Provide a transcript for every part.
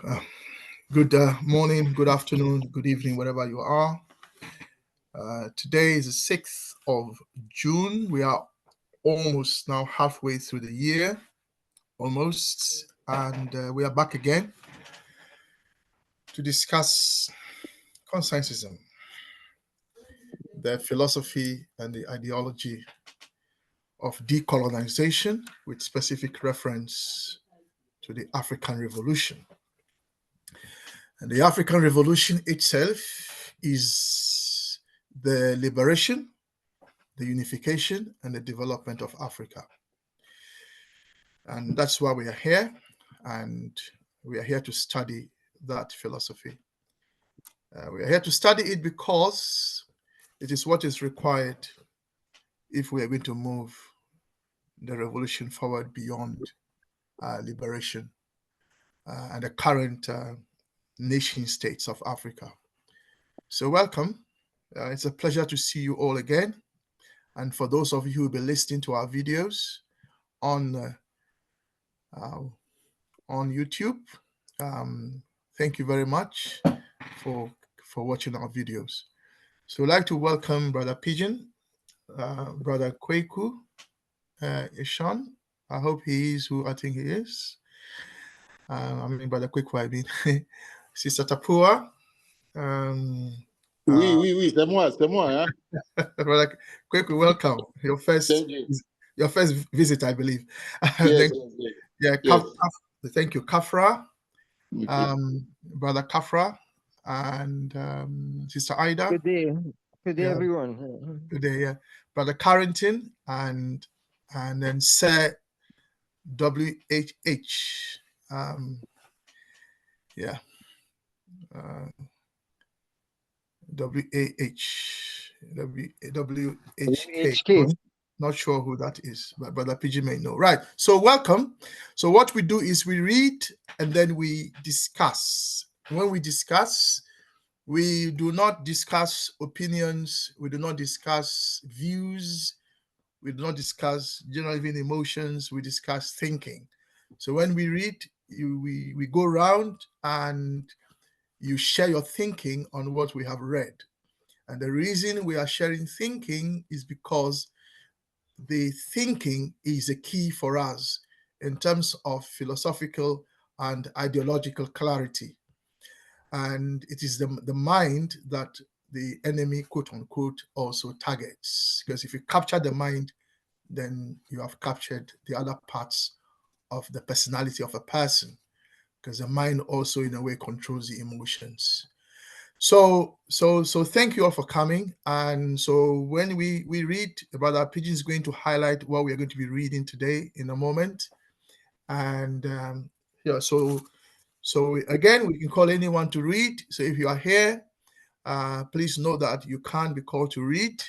Uh, Good morning, good afternoon, good evening, wherever you are. Today is the 6th of June. We are almost now halfway through the year, almost, and we are back again to discuss conscientism, the philosophy and the ideology of decolonization, with specific reference to the African Revolution. And the African Revolution itself is the liberation, the unification, and the development of Africa. And that's why we are here, and we are here to study that philosophy. We are here to study it because it is what is required if we are going to move the revolution forward beyond liberation and the current nation states of Africa. So welcome. It's a pleasure to see you all again. And for those of you who will be listening to our videos on YouTube, thank you very much for watching our videos. So I'd like to welcome Brother Pigeon, Brother Kweku, Ishan. I hope he is who I think he is. Brother Kweku, I mean, Sister Tapua. Oui, c'est moi. Hein? Brother Kweku, welcome. Your first visit, I believe. Yes, yes. Thank you, Kafra. Brother Kafra and Sister Ida. Good day, everyone. Good day, yeah. Brother Carrington and then Sir WHH. WHK. Not sure who that is, but Brother PG may know. Right. So welcome. So what we do is we read and then we discuss. When we discuss, we do not discuss opinions. We do not discuss views. We do not discuss general even emotions. We discuss thinking. So when we read, we go around and you share your thinking on what we have read. And the reason we are sharing thinking is because the thinking is a key for us in terms of philosophical and ideological clarity. And it is the mind that the enemy, quote unquote, also targets. Because if you capture the mind, then you have captured the other parts of the personality of a person. Because the mind also, in a way, controls the emotions. So thank you all for coming. And so when we read, Brother Pigeon is going to highlight what we are going to be reading today in a moment. And so again, we can call anyone to read. So if you are here, please know that you can be called to read.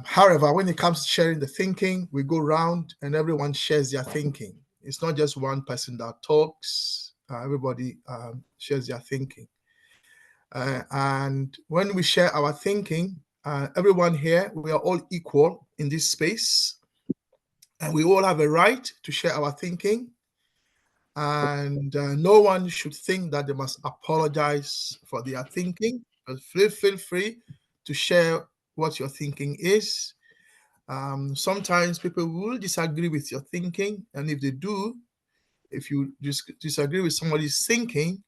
However, when it comes to sharing the thinking, we go around and everyone shares their thinking. It's not just one person that talks. Everybody shares their thinking. And when we share our thinking, everyone here, we are all equal in this space. And we all have a right to share our thinking. And no one should think that they must apologize for their thinking. Feel free to share what your thinking is. Sometimes people will disagree with your thinking. And if they do, if you disagree with somebody's thinking,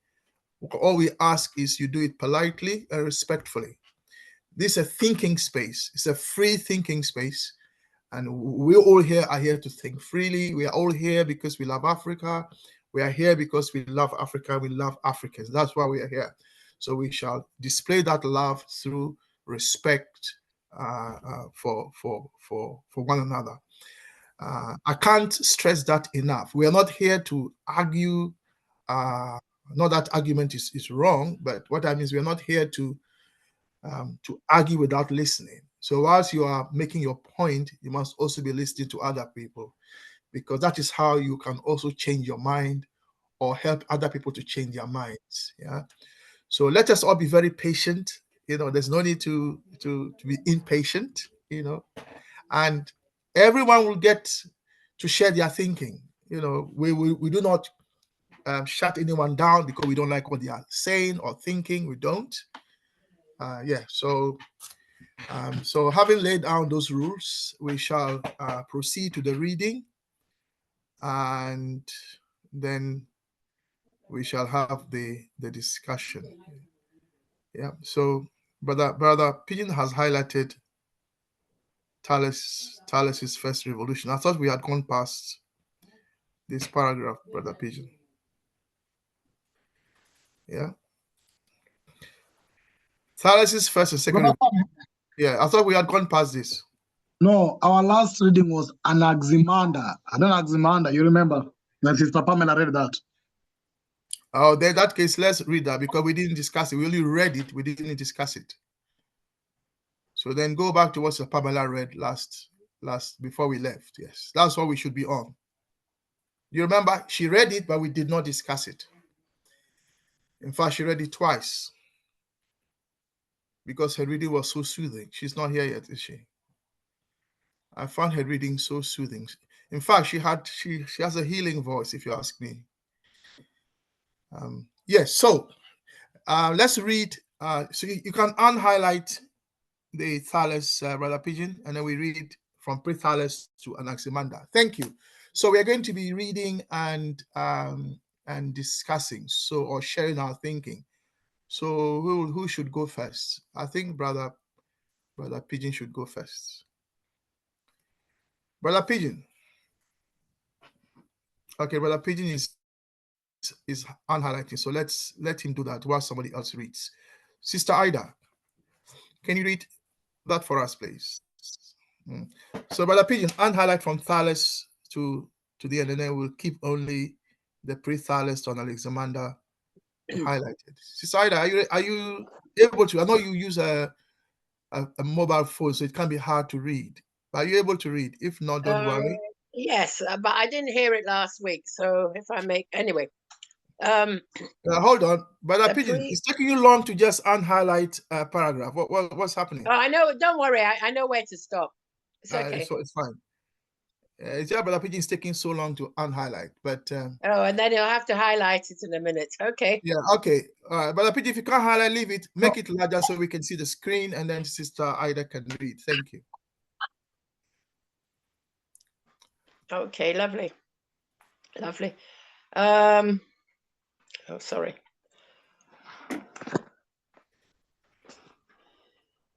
all we ask is you do it politely and respectfully. This is a thinking space. It's a free thinking space. And we all here are here to think freely. We are all here because we love Africa. We are here because we love Africa. We love Africans. That's why we are here. So we shall display that love through respect for one another. I can't stress that enough. We are not here to argue. Not that argument is wrong, but what I mean is we are not here to argue without listening. So whilst you are making your point, you must also be listening to other people, because that is how you can also change your mind or help other people to change their minds. Yeah. So let us all be very patient. There's no need to be impatient. And everyone will get to share their thinking. you know, we do not shut anyone down because we don't like what they are saying or thinking. We don't. So having laid down those rules, we shall proceed to the reading, and then we shall have the discussion. Yeah. So brother Pigeon has highlighted Thales's first revolution. I thought we had gone past this paragraph, brother Pigeon. Yeah. Thales's first and second. Yeah, I thought we had gone past this. No, our last reading was Anaximander. Anaximander, you remember? That Sister Pamela read that. Oh, then in that case, let's read that because we didn't discuss it. We only read it. We didn't discuss it. So then go back to what Sister Pamela read last before we left. Yes, that's what we should be on. You remember she read it, but we did not discuss it. In fact, she read it twice because her reading was so soothing. She's not here yet, is she? I found her reading so soothing. In fact, she has a healing voice, if you ask me. Yes, so let's read. So you can unhighlight the Thales, Brother Pigeon, and then we read from pre-Thales to Anaximander. Thank you. So we are going to be reading and discussing, or sharing our thinking. So who should go first? I think Brother Pigeon should go first. Brother Pigeon. Okay, Brother Pigeon is unhighlighting, so let him do that while somebody else reads. Sister Ida, can you read that for us, please? So Brother Pigeon, unhighlight from Thales to the end, and then we'll keep only the pre-Thales to Anaximander highlighted. Sister Ida, are you able to? I know you use a mobile phone, so it can be hard to read. But are you able to read? If not, don't worry. Yes, but I didn't hear it last week, so if I make anyway. Hold on, Brother Pigeon. It's taking you long to just unhighlight a paragraph. What's happening? Oh, I know. Don't worry. I know where to stop. It's okay. So it's fine. It's just Brother Pigeon is taking so long to unhighlight, but and then you'll have to highlight it in a minute. Okay. Yeah. Okay. All right, Brother Pigeon, if you can't highlight, leave it. Make it larger so we can see the screen, and then Sister Ida can read. Thank you. Okay. Lovely. Oh, sorry.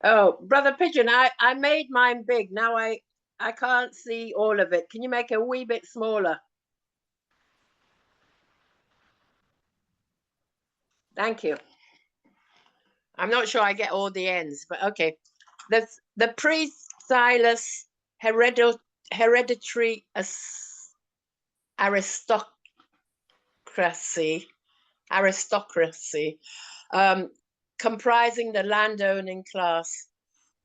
Oh, Brother Pigeon, I made mine big. Now I can't see all of it. Can you make it a wee bit smaller? Thank you. I'm not sure I get all the ends, but okay. The pre-Thales hereditary aristocracy, comprising the landowning class,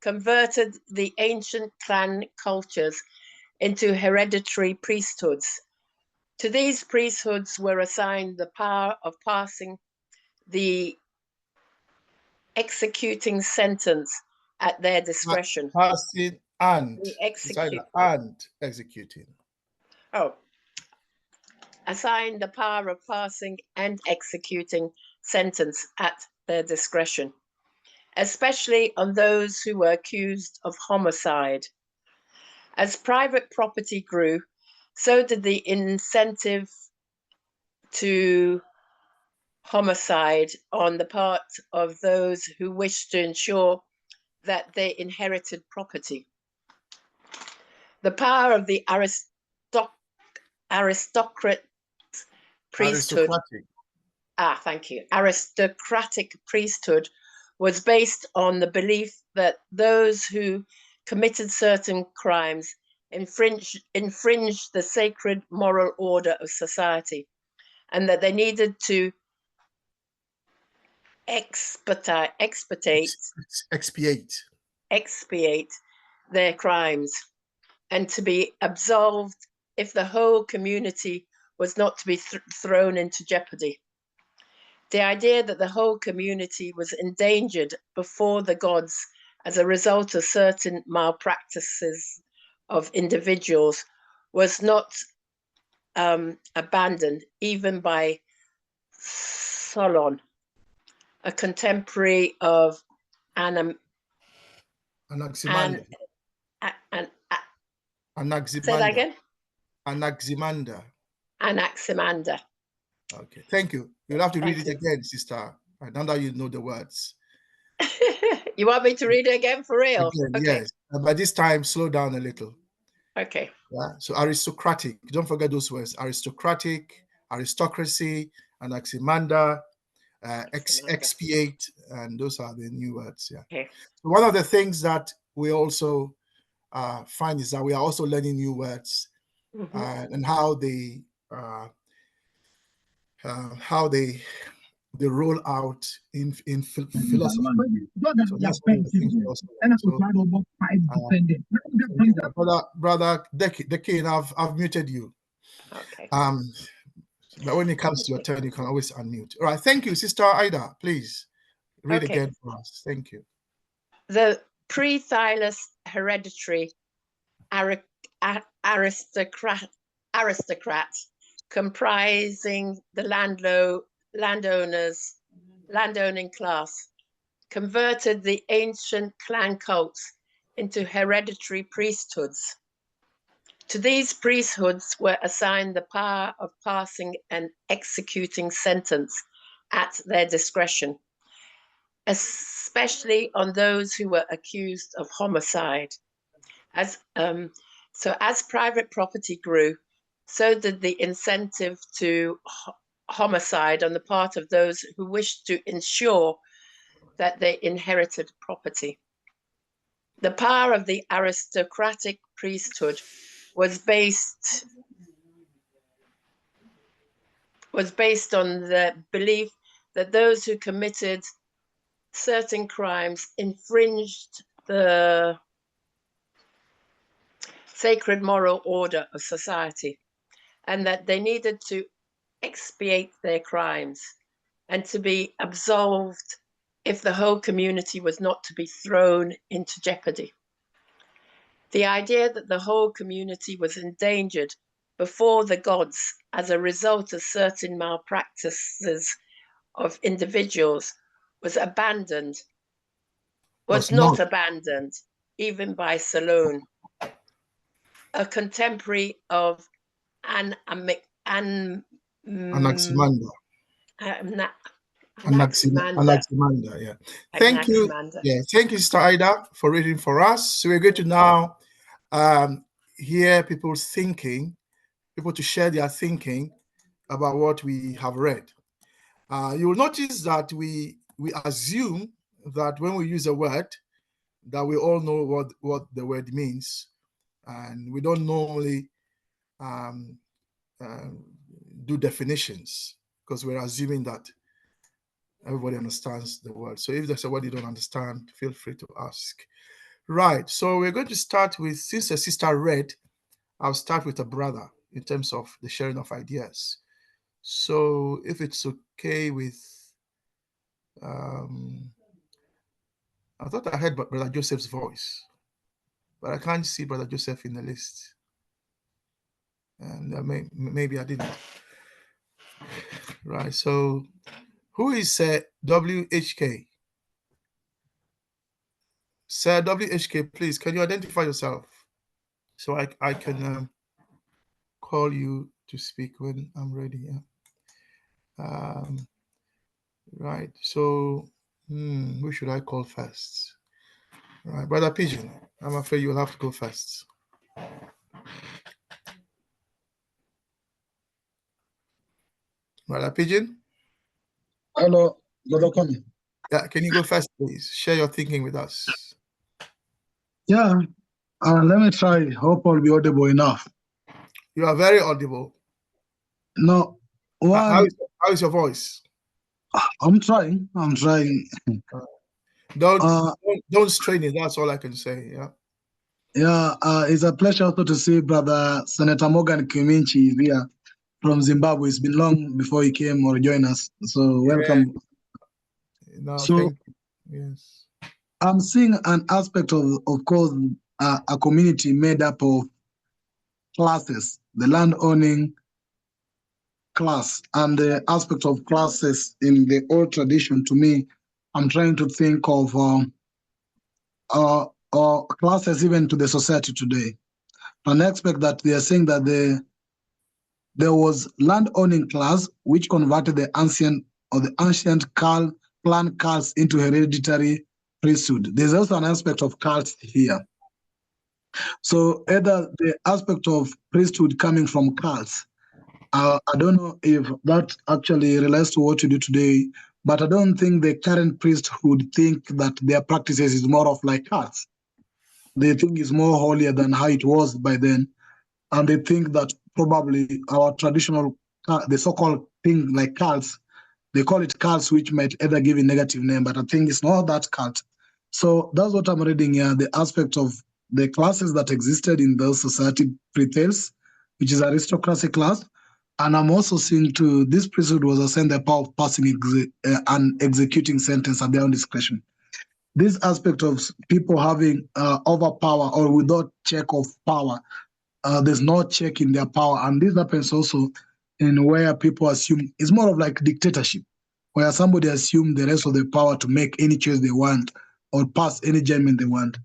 converted the ancient clan cultures into hereditary priesthoods. To these priesthoods were assigned the power of passing the executing sentence at their discretion. Passing and executing. Oh. Assigned the power of passing and executing sentence at their discretion, especially on those who were accused of homicide. As private property grew, so did the incentive to homicide on the part of those who wished to ensure that they inherited property. The power of the aristocratic priesthood. Thank you. Aristocratic priesthood was based on the belief that those who committed certain crimes infringed the sacred moral order of society, and that they needed to expiate their crimes, and to be absolved if the whole community was not to be thrown into jeopardy. The idea that the whole community was endangered before the gods as a result of certain malpractices of individuals was not abandoned even by Solon, a contemporary of Anaximander. Say that again? Anaximander. Anaximander. Okay, thank you. You'll have to read Thank it again, sister. Now that you know the words. You want me to read it again for real? Again, Okay. yes. By this time, slow down a little. Okay. Yeah. So aristocratic. Don't forget those words. Aristocratic, aristocracy, Anaximander, expiate, and those are the new words. Yeah. Okay. So one of the things that we also find is that we are also learning new words and how they roll out in philosophy. So that's one of the things we also learn. So, brother Dekin, I've muted you. Okay. But when it comes to your turn, you can always unmute. All right, thank you, Sister Ida. Please read again for us. Thank you. The pre-Thales hereditary aristocrat comprising the landowning class converted the ancient clan cults into hereditary priesthoods. To these priesthoods were assigned the power of passing and executing sentence at their discretion, especially on those who were accused of homicide. As private property grew, so did the incentive to homicide on the part of those who wished to ensure that they inherited property. The power of the aristocratic priesthood was based on the belief that those who committed certain crimes infringed the sacred moral order of society, and that they needed to expiate their crimes and to be absolved if the whole community was not to be thrown into jeopardy. The idea that the whole community was endangered before the gods as a result of certain malpractices of individuals was not abandoned even by Solon, a contemporary of Anaximander. Anaximander, yeah. Thank you. Yeah, thank you, Sister Ida, for reading for us. So we're going to now hear people to share their thinking about what we have read. You will notice that we assume that when we use a word, that we all know what the word means, and we don't normally do definitions because we're assuming that everybody understands the word. So if there's a word you don't understand, feel free to ask. Right, so we're going to start with, since a sister read, I'll start with a brother in terms of the sharing of ideas. So if it's okay with, I thought I heard Brother Joseph's voice, but I can't see Brother Joseph in the list. And maybe I didn't. Right, so who is WHK? Sir WHK, please, can you identify yourself so I can call you to speak when I'm ready? Yeah. Right, so who should I call first? Right, Brother Pigeon, I'm afraid you'll have to go first. Brother Pigeon? Hello, Brother Connie. Yeah, can you go first, please? Share your thinking with us. Yeah, let me try. Hope I'll be audible enough. You are very audible. No, How is your voice? I'm trying. Don't strain it. That's all I can say. Yeah. Yeah, it's a pleasure also to see Brother Senator Morgan Kiminchi here from Zimbabwe. It's been long before he came or joined us. So welcome. No, so thank you. Yes. I'm seeing an aspect of course, a community made up of classes: the land owning, class and the aspect of classes in the old tradition, to me, I'm trying to think of classes even to the society today. An aspect that they are saying that there was land-owning class which converted the ancient clan cults into hereditary priesthood. There's also an aspect of cults here. So either the aspect of priesthood coming from cults, I don't know if that actually relates to what you do today, but I don't think the current priesthood think that their practices is more of like cults. They think it's more holier than how it was by then. And they think that probably our traditional, the so-called thing like cults, they call it cults, which might either give a negative name, but I think it's not that cult. So that's what I'm reading here, the aspect of the classes that existed in the society pre-Thales, which is aristocracy class. And I'm also seeing too, this priesthood was assigned the power of passing and executing sentence at their own discretion. This aspect of people having overpower or without check of power, there's no check in their power. And this happens also in where people assume it's more of like dictatorship, where somebody assumes the rest of the power to make any choice they want or pass any judgment they want.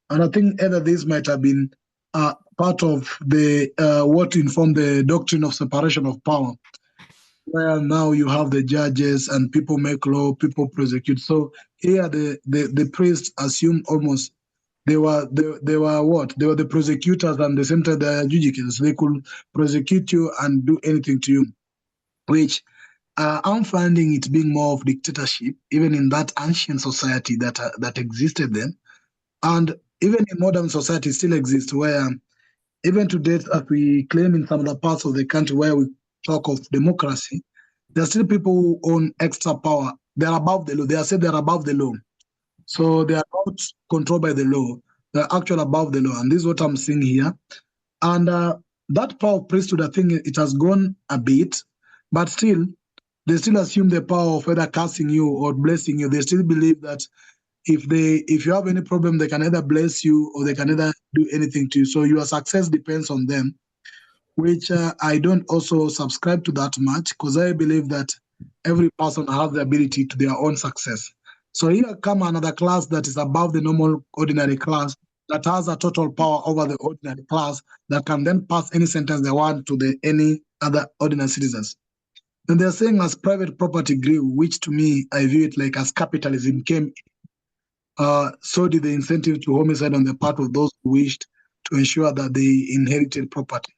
And I think either this might have been part of the what informed the doctrine of separation of power, where now you have the judges and people make law, people prosecute. So here the priests assume almost they were what? They were the prosecutors and the same time the adjudicators. They could prosecute you and do anything to you, which I'm finding it being more of dictatorship, even in that ancient society that existed then. And even in modern society still exists, where even to date, as we claim in some of the parts of the country where we talk of democracy, there are still people who own extra power. They're above the law. They are said they're above the law. So they are not controlled by the law. They're actually above the law. And this is what I'm seeing here. And that power of priesthood, I think it has gone a bit, but still, they still assume the power of either cursing you or blessing you. They still believe that if you have any problem, they can either bless you or they can either do anything to you. So your success depends on them, which I don't also subscribe to that much, because I believe that every person has the ability to their own success. So here come another class that is above the normal ordinary class, that has a total power over the ordinary class, that can then pass any sentence they want to any other ordinary citizens. And they're saying as private property grew, which to me, I view it like as capitalism came, so did the incentive to homicide on the part of those who wished to ensure that they inherited property.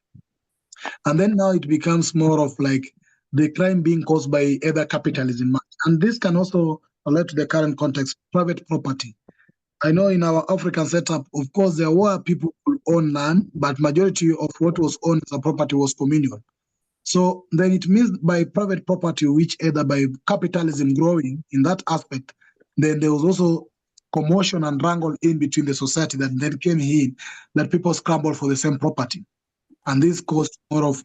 And then now it becomes more of like the crime being caused by either capitalism. And this can also relate to the current context, private property. I know in our African setup, of course, there were people who own land, but majority of what was owned as a property was communal. So then it means by private property, which either by capitalism growing in that aspect, then there was also commotion and wrangle in between the society that then came in, that people scrambled for the same property. And this caused more of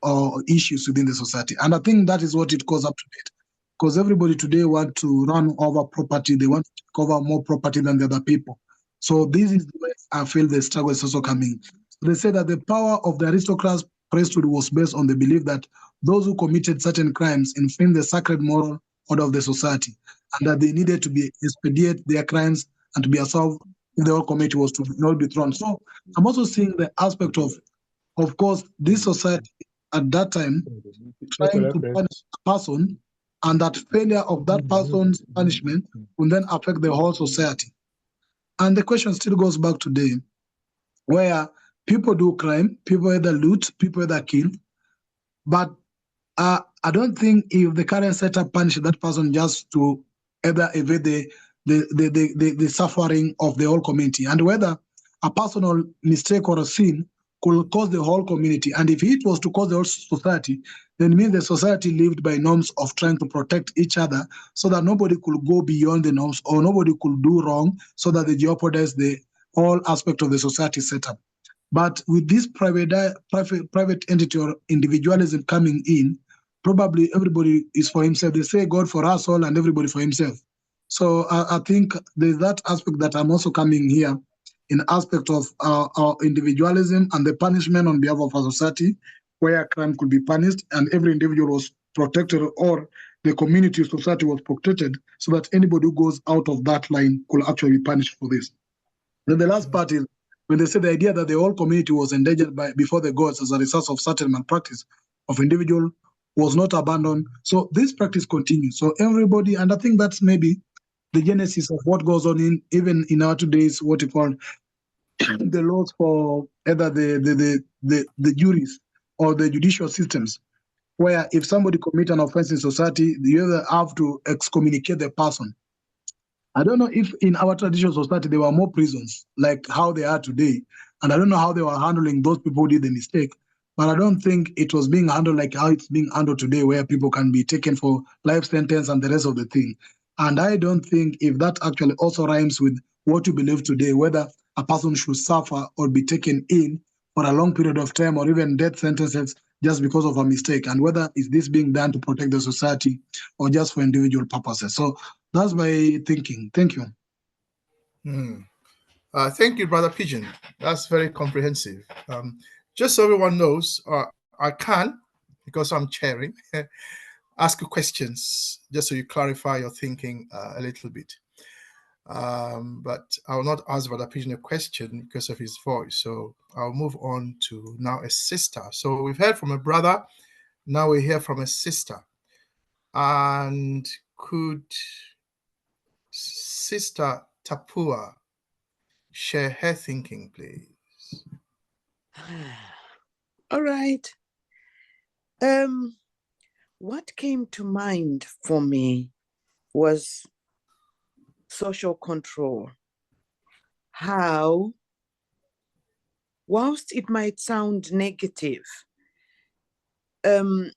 issues within the society. And I think that is what it caused up to date. Because everybody today want to run over property. They want to cover more property than the other people. So this is the way I feel the struggle is also coming. So they say that the power of the aristocrats' priesthood was based on the belief that those who committed certain crimes infringed the sacred moral order of the society, and that they needed to be expedite their crimes and to be absolved if the whole committee was to not be thrown. So I'm also seeing the aspect of course, this society at that time trying to punish a person, and that failure of that person's punishment will then affect the whole society. And the question still goes back today, where people do crime, people either loot, people either kill, but I don't think if the current setup punishes that person just to either evade the suffering of the whole community, and whether a personal mistake or a sin could cause the whole community. And if it was to cause the whole society, then it means the society lived by norms of trying to protect each other so that nobody could go beyond the norms or nobody could do wrong so that they jeopardize the whole aspect of the society setup. But with this private entity or individualism coming in, probably everybody is for himself. They say God for us all and everybody for himself. So I think there's that aspect that I'm also coming here, in aspect of our individualism and the punishment on behalf of our society, where crime could be punished and every individual was protected, or the community society was protected, so that anybody who goes out of that line could actually be punished for this. Then the last part is when they say the idea that the whole community was endangered before the gods as a result of certain malpractice of individual was not abandoned. So this practice continues. So everybody, and I think that's maybe the genesis of what goes on even in our today's what you call the laws for either the juries or the judicial systems, where if somebody commit an offense in society, the other have to excommunicate the person. I don't know if in our traditional society there were more prisons like how they are today, and I don't know how they were handling those people who did the mistake, but I don't think it was being handled like how it's being handled today, where people can be taken for life sentence and the rest of the thing. And I don't think if that actually also rhymes with what you believe today, whether a person should suffer or be taken in for a long period of time or even death sentences just because of a mistake, and whether is this being done to protect the society or just for individual purposes. So that's my thinking. Thank you. Thank you, Brother Pigeon. That's very comprehensive. Just so everyone knows, I can, because I'm chairing, ask you questions just so you clarify your thinking a little bit. But I will not ask Brother Pigeon a question because of his voice. So I'll move on to now a sister. So we've heard from a brother. Now we hear from a sister. And could Sister Tapua share her thinking, please? All right. What came to mind for me was social control. How, whilst it might sound negative, the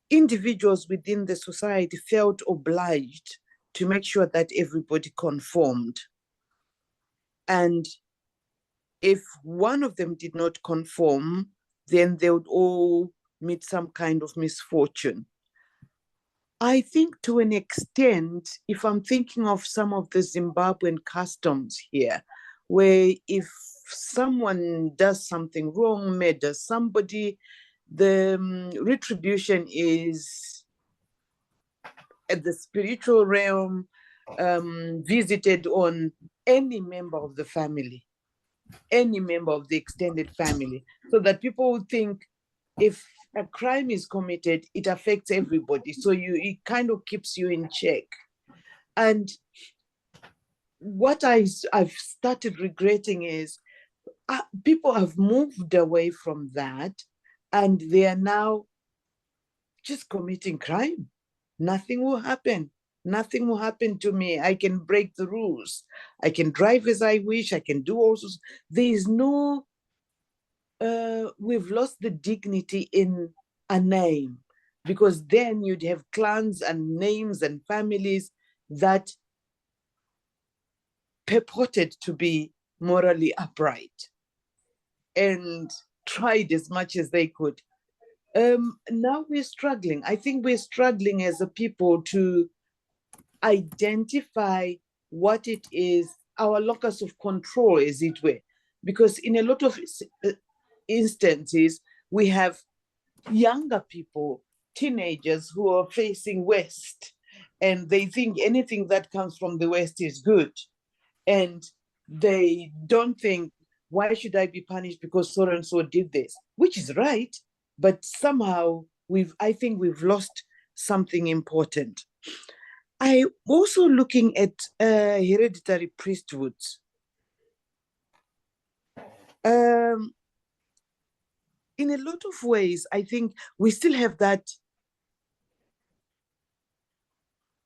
individuals within the society felt obliged to make sure that everybody conformed. And if one of them did not conform, then they would all meet some kind of misfortune. I think to an extent, if I'm thinking of some of the Zimbabwean customs here, where if someone does something wrong, murders somebody, the retribution is at the spiritual realm, visited on any member of the family, any member of the extended family, so that people would think if a crime is committed, it affects everybody. So it kind of keeps you in check. And what I've started regretting is people have moved away from that, and they are now just committing crime. Nothing will happen. Nothing will happen to me. I can break the rules. I can drive as I wish. I can do all sorts. There is no, we've lost the dignity in a name, because then you'd have clans and names and families that purported to be morally upright and tried as much as they could. Now we're struggling. I think we're struggling as a people to identify what it is, our locus of control, as it were. Because in a lot of instances, we have younger people, teenagers who are facing West, and they think anything that comes from the West is good. And they don't think, why should I be punished because so-and-so did this? Which is right, but somehow I think we've lost something important. I'm also looking at hereditary priesthoods. In a lot of ways, I think we still have that,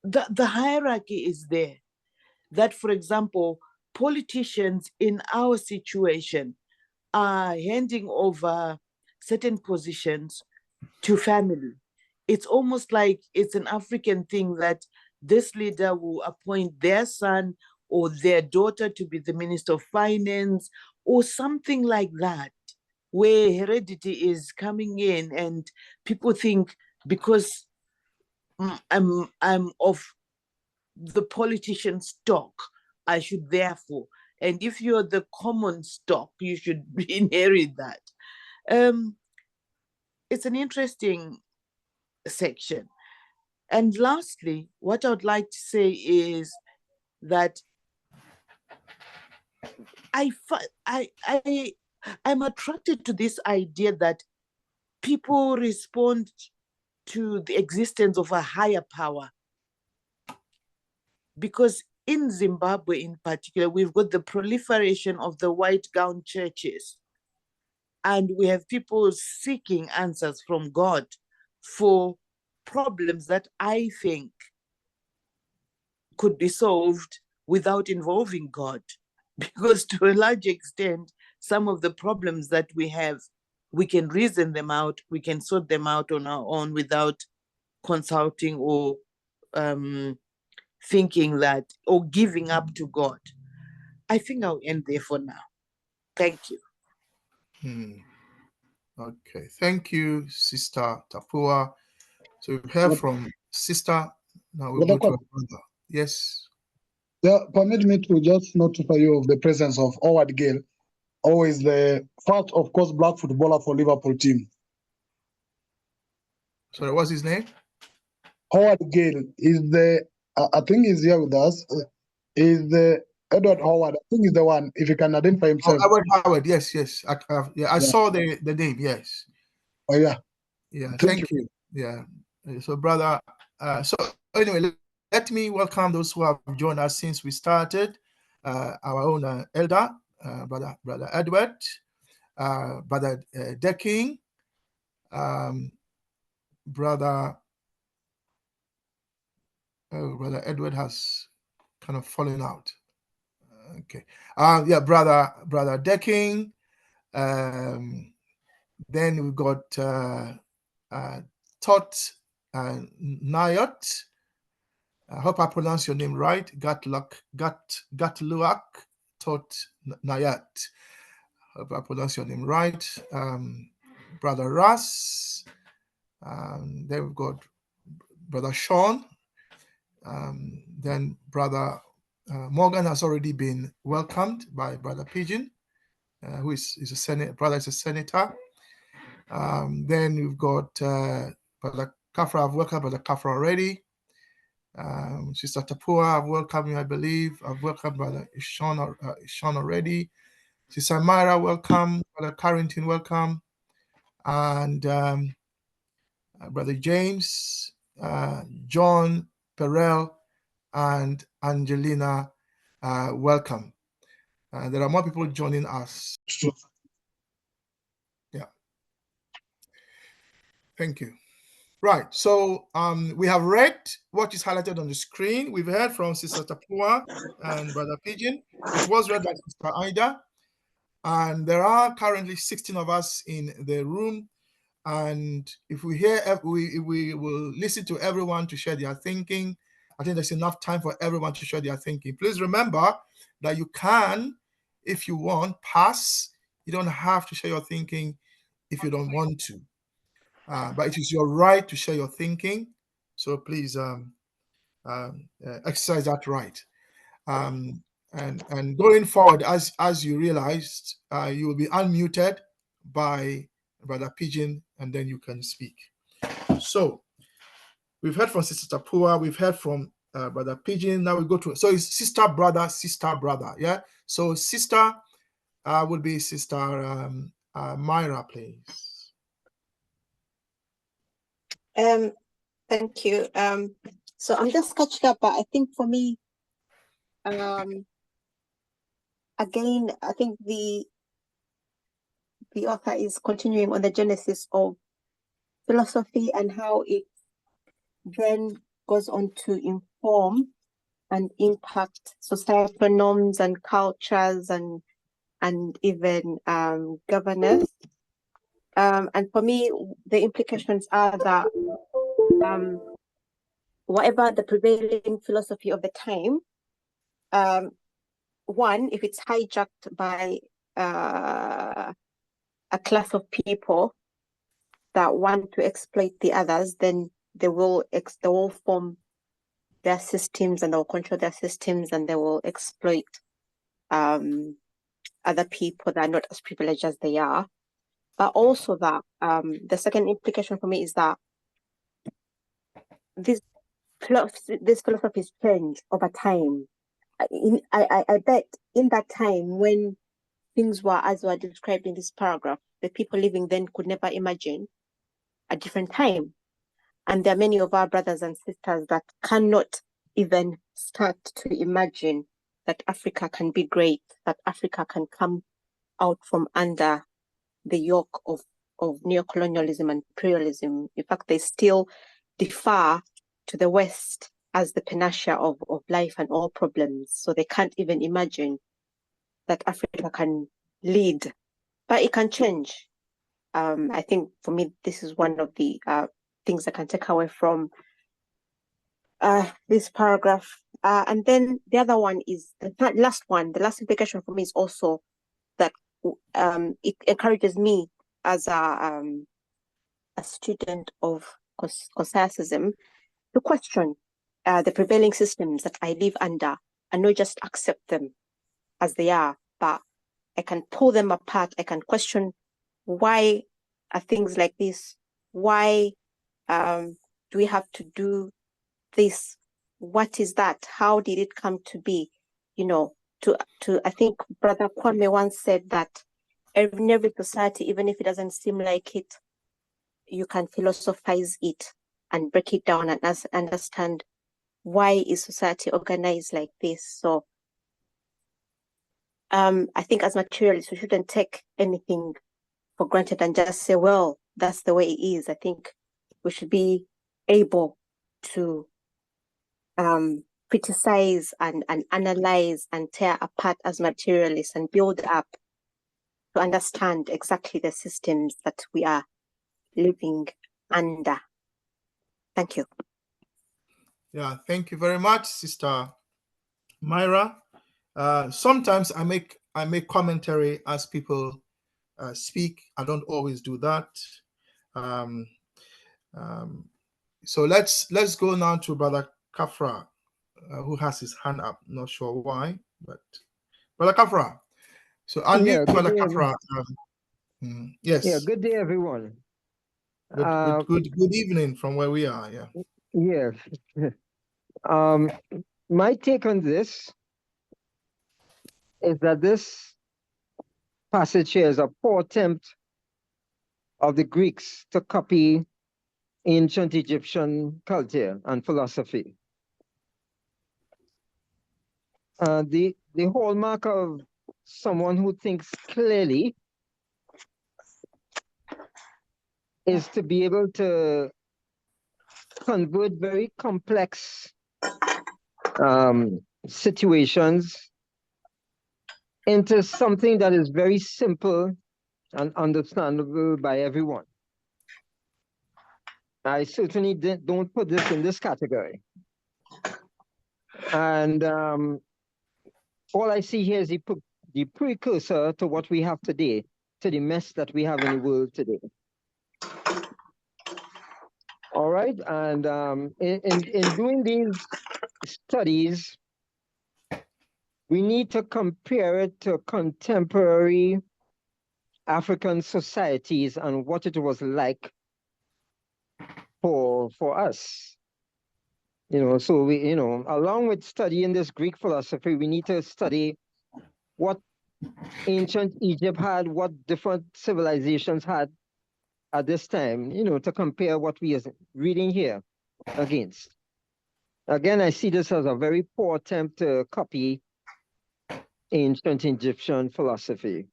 the hierarchy is there. That, for example, politicians in our situation are handing over certain positions to family. It's almost like it's an African thing that this leader will appoint their son or their daughter to be the Minister of Finance or something like that, where heredity is coming in and people think because I'm of the politician stock, I should therefore, and if you're the common stock, you should inherit that. it's an interesting section. And lastly, what I would like to say is that I'm attracted to this idea that people respond to the existence of a higher power. Because in Zimbabwe in particular, we've got the proliferation of the white gown churches. And we have people seeking answers from God for problems that I think could be solved without involving God. Because to a large extent, some of the problems that we have, we can reason them out, we can sort them out on our own without consulting or thinking that, or giving up to God. I think I'll end there for now. Thank you. Okay, thank you, Sister Tapua. So we've heard from Sister. Now we'll go to brother. Yes. Yeah, permit me to just notify you of the presence of Howard Gale, who is the first, of course, black footballer for Liverpool team. Sorry, what's his name? Howard Gale is the, I think he's here with us. Is the Edward Howard. I think he's the one, if he can identify himself. Oh, Edward Howard, yes. I saw the name, yes. Oh, yeah. Yeah, thank you. Yeah. So, brother, so anyway, let me welcome those who have joined us since we started. Our own elder, brother Edward, brother Decking, brother Edward has kind of fallen out. Okay. Yeah, brother Decking. Then we've got Tot Nayot. I hope I pronounce your name right. Gatluak Tot Nayat. I hope I pronounce your name right. Brother Russ. Then we've got Brother Sean. Then Brother Morgan has already been welcomed by Brother Pigeon, who is a senator. Brother is a senator. Then we've got Brother Kafra. I've welcomed Brother Kafra already. Sister Tapua, I've welcomed you, I believe. I've welcomed Brother Sean already. Sister Myra, welcome. Brother Carrington, welcome. And Brother James, John Perel, and Angelina, welcome. There are more people joining us. Yeah. Thank you. Right. So we have read what is highlighted on the screen. We've heard from Sister Tapua and Brother Pigeon. It was read by Sister Ida. And there are currently 16 of us in the room. And if we will listen to everyone to share their thinking. I think there's enough time for everyone to share their thinking. Please remember that you can, if you want, pass. You don't have to share your thinking if you don't want to. But it is your right to share your thinking. So please exercise that right. And going forward, as you realized, you will be unmuted by Brother Pigeon, and then you can speak. So we've heard from Sister Tapua, we've heard from Brother Pigeon. Now we go to, so it's sister, brother. Yeah. So sister would be Sister Myra, please. Thank you. So I'm just catching up, but I think for me, again, I think the author is continuing on the genesis of philosophy and how it then goes on to inform and impact societal norms and cultures and even governance. And for me, the implications are that whatever the prevailing philosophy of the time, one, if it's hijacked by a class of people that want to exploit the others, then they will form their systems and they'll control their systems and they will exploit other people that are not as privileged as they are. but also that the second implication for me is that this philosophies change over time. I bet in that time when things were as were described in this paragraph, the people living then could never imagine a different time. And there are many of our brothers and sisters that cannot even start to imagine that Africa can be great, that Africa can come out from under the yoke of neocolonialism and imperialism. In fact, they still defer to the West as the panacea of life and all problems. So they can't even imagine that Africa can lead, but it can change. I think for me, this is one of the things I can take away from this paragraph. And then the other one is the last one. The last implication for me is also that it encourages me as a student of Catholicism to question the prevailing systems that I live under and not just accept them as they are, but I can pull them apart. I can question why are things like this? Why do we have to do this? What is that? How did it come to be? You know, I think Brother Kwame once said that in every society, even if it doesn't seem like it, you can philosophize it and break it down and understand why is society organized like this. So I think as materialists, we shouldn't take anything for granted and just say, well, that's the way it is. I think we should be able to criticize and analyze and tear apart as materialists and build up to understand exactly the systems that we are living under. Thank you. Yeah, thank you very much, Sister Myra. Sometimes I make commentary as people speak. I don't always do that. So let's go now to Brother Kafra, who has his hand up. Not sure why, but Brother Kafra. So unmute Brother Kafra. Yes. Yeah. Good day, everyone. Good evening from where we are. Yeah. Yes. My take on this is that this passage here is a poor attempt of the Greeks to copy ancient Egyptian culture and philosophy. The hallmark of someone who thinks clearly is to be able to convert very complex situations into something that is very simple and understandable by everyone. I certainly don't put this in this category. And all I see here is the precursor to what we have today, to the mess that we have in the world today. All right, and in doing these studies, we need to compare it to contemporary African societies and what it was like for us. You know, so we, you know, along with studying this Greek philosophy, we need to study what ancient Egypt had, what different civilizations had at this time, you know, to compare what we are reading here against. Again, I see this as a very poor attempt to copy ancient Egyptian philosophy.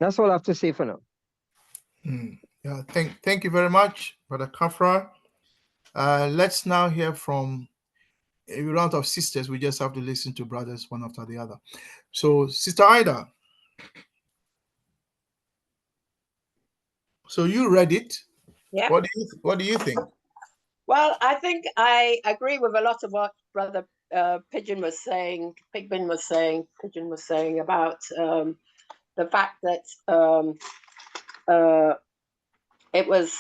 That's all I have to say for now. Yeah, thank you very much, Brother Kafra. Let's now hear from a round of sisters. We just have to listen to brothers one after the other. So, Sister Ida. So you read it. Yeah. What do you think? Well, I think I agree with a lot of what Brother Pigeon was saying about the fact that it was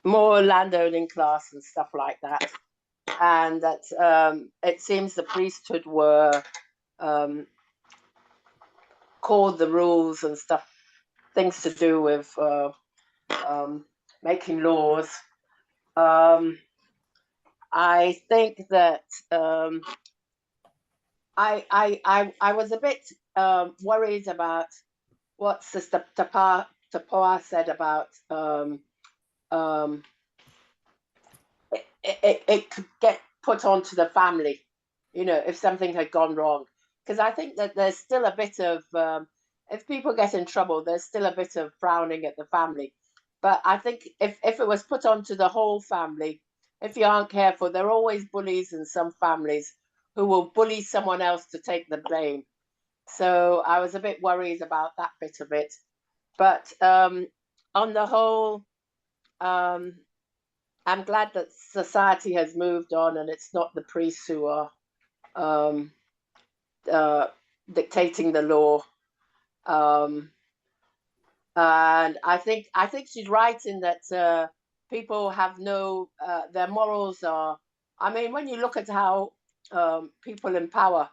more landowning class and stuff like that, and that it seems the priesthood were record the rules and stuff, things to do with making laws. I think that I was a bit worried about what Sister Tapoa said about it could get put onto the family, you know, if something had gone wrong. Because I think that there's still a bit of, if people get in trouble, there's still a bit of frowning at the family. But I think if it was put onto the whole family, if you aren't careful, there are always bullies in some families who will bully someone else to take the blame. So I was a bit worried about that bit of it. But on the whole, I'm glad that society has moved on and it's not the priests who are dictating the law. And I think she's right in that people have no, their morals are, I mean, when you look at how people in power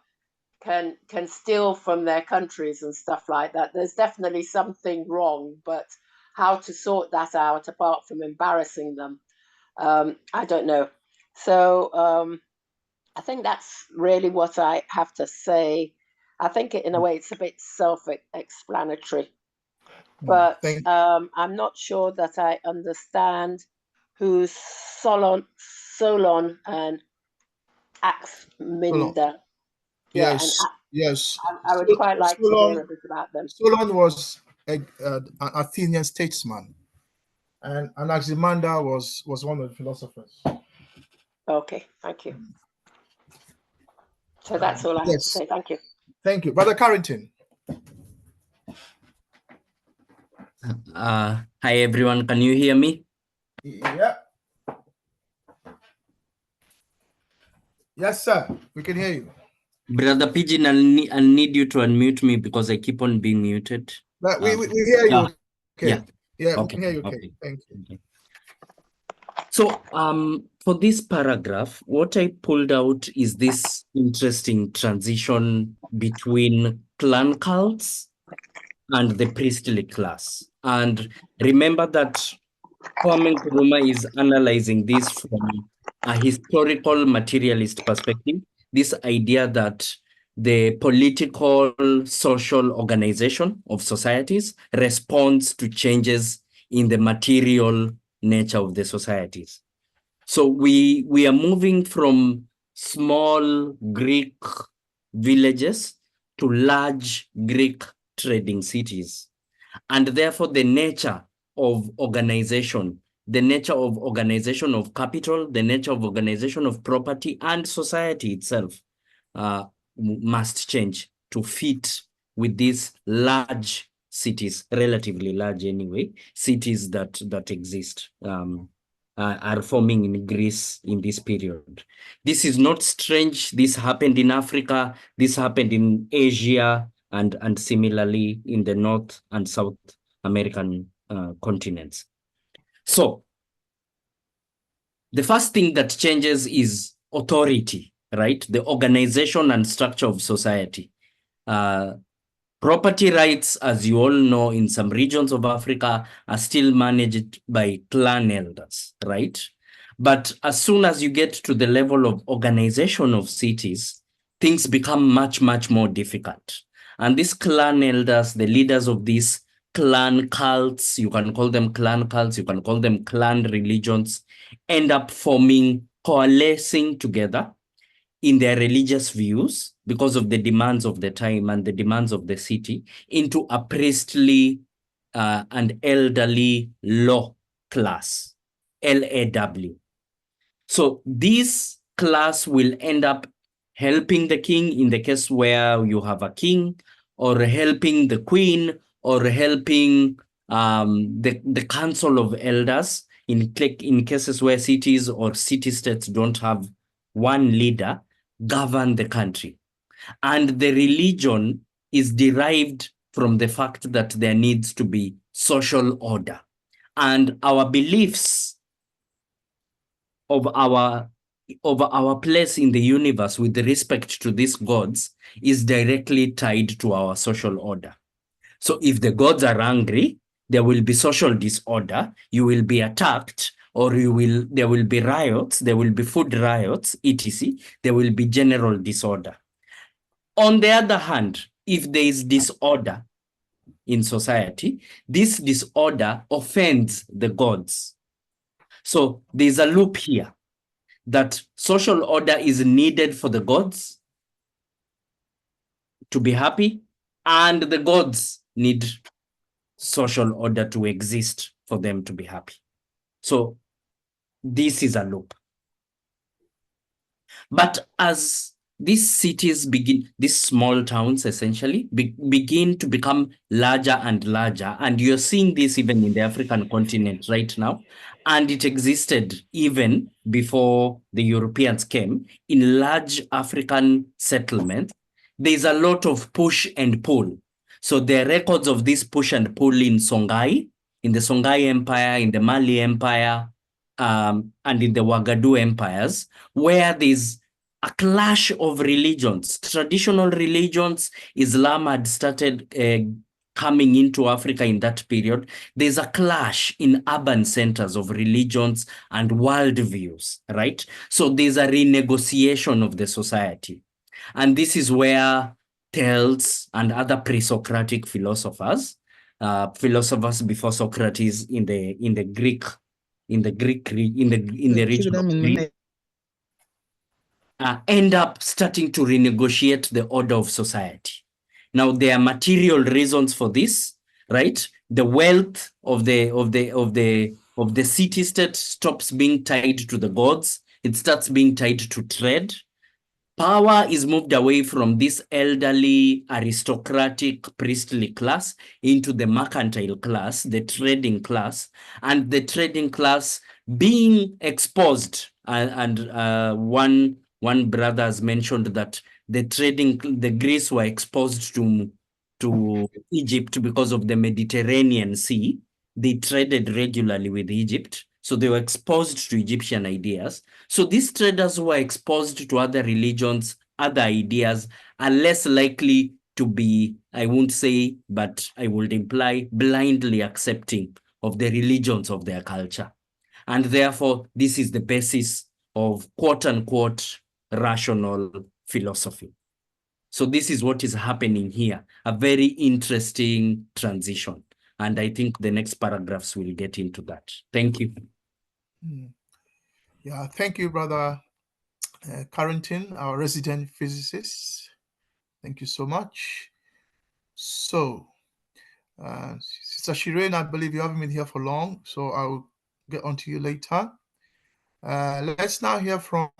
can steal from their countries and stuff like that, there's definitely something wrong, but how to sort that out apart from embarrassing them, I don't know. So I think that's really what I have to say. I think in a way it's a bit self-explanatory, but I'm not sure that I understand who Solon and Axminda. Yes, yes. I would quite like to hear a bit about them. Solon was an Athenian statesman, and Anaximander was one of the philosophers. Okay, thank you. So that's all I have to say. Thank you. Thank you. Brother Carrington. Hi, everyone. Can you hear me? Yeah. Yes, sir. We can hear you. Brother Pigeon, I'll need you to unmute me because I keep on being muted. But we hear you. Okay. Yeah, okay. We can hear you. Okay. Okay. Thank you. Okay. So for this paragraph, what I pulled out is this interesting transition between clan cults and the priestly class. And remember that Kwame Nkrumah is analyzing this from a historical materialist perspective, this idea that the political, social organization of societies responds to changes in the material nature of the societies. So we are moving from small Greek villages to large Greek trading cities. And therefore the nature of organization, the nature of organization of capital, the nature of organization of property and society itself must change to fit with these large cities, relatively large anyway, cities that exist, are forming in Greece in this period. This is not strange. This happened in Africa. This happened in Asia, and similarly in the North and South American continents. So the first thing that changes is authority, right? The organization and structure of society. Property rights, as you all know, in some regions of Africa are still managed by clan elders, right? But as soon as you get to the level of organization of cities, things become much, much more difficult. And these clan elders, the leaders of these clan cults, you can call them clan cults, you can call them clan religions, end up forming, coalescing together in their religious views because of the demands of the time and the demands of the city into a priestly and elderly law class, LAW. So this class will end up helping the king in the case where you have a king, or helping the queen, or helping the council of elders in cases where cities or city-states don't have one leader govern the country. And the religion is derived from the fact that there needs to be social order. And our beliefs of our of our place in the universe with respect to these gods is directly tied to our social order. So if the gods are angry, there will be social disorder, you will be attacked, or there will be riots, there will be food riots, etc. There will be general disorder. On the other hand, if there is disorder in society, this disorder offends the gods. So there's a loop here that social order is needed for the gods to be happy, and the gods need social order to exist for them to be happy. So this is a loop. But as these cities begin, these small towns essentially begin to become larger and larger, and you're seeing this even in the African continent right now, and it existed even before the Europeans came in large African settlements. There's a lot of push and pull. So there are records of this push and pull in Songhai, in the Songhai Empire, in the Mali Empire, and in the Ouagadougou empires, where there's a clash of religions. Traditional religions, Islam had started coming into Africa in that period. There's a clash in urban centers of religions and worldviews, right? So there's a renegotiation of the society. And this is where Thales and other pre-Socratic philosophers, philosophers before Socrates in the region of Greece, end up starting to renegotiate the order of society. Now there are material reasons for this, right? The wealth of the city-state stops being tied to the gods. It starts being tied to trade. Power is moved away from this elderly aristocratic priestly class into the mercantile class, the trading class, and the trading class being exposed. One brother has mentioned that the Greeks were exposed to Egypt because of the Mediterranean Sea. They traded regularly with Egypt. So they were exposed to Egyptian ideas. So these traders who are exposed to other religions, other ideas, are less likely to be, I won't say, but I would imply, blindly accepting of the religions of their culture. And therefore, this is the basis of quote-unquote rational philosophy. So this is what is happening here, a very interesting transition. And I think the next paragraphs will get into that. Thank you. Yeah, thank you, Brother Carrington, our resident physicist. Thank you so much. So, Sister Shireen, I believe you haven't been here for long, so I'll get on to you later. Let's now hear from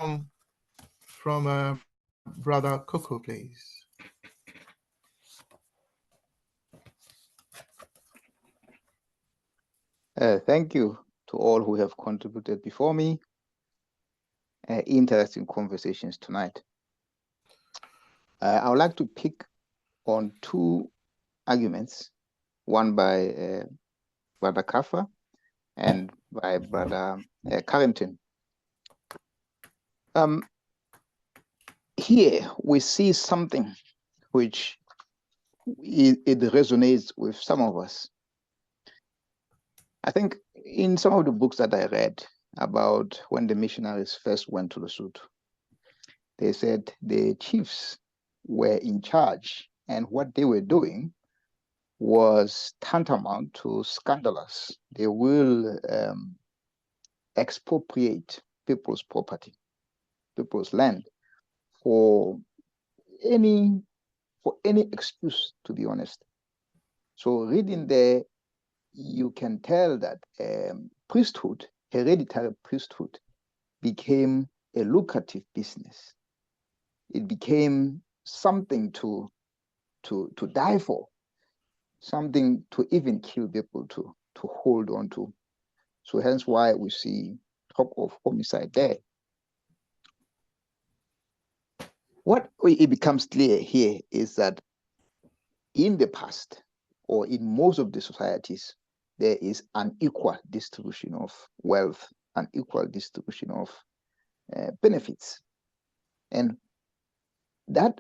Brother Coco, please. Thank you to all who have contributed before me. Interesting conversations tonight. I would like to pick on two arguments, one by Brother Kaffa and by Brother Carrington. Here we see something which it resonates with some of us. I think in some of the books that I read about when the missionaries first went to Lesotho, they said the chiefs were in charge and what they were doing was tantamount to scandalous. They will expropriate people's property, people's land for any excuse, to be honest. So reading there, you can tell that priesthood, hereditary priesthood, became a lucrative business. It became something to die for, something to even kill people to hold on to. So hence why we see talk of homicide there. What it becomes clear here is that in the past, or in most of the societies, there is an equal distribution of wealth, an equal distribution of benefits. And that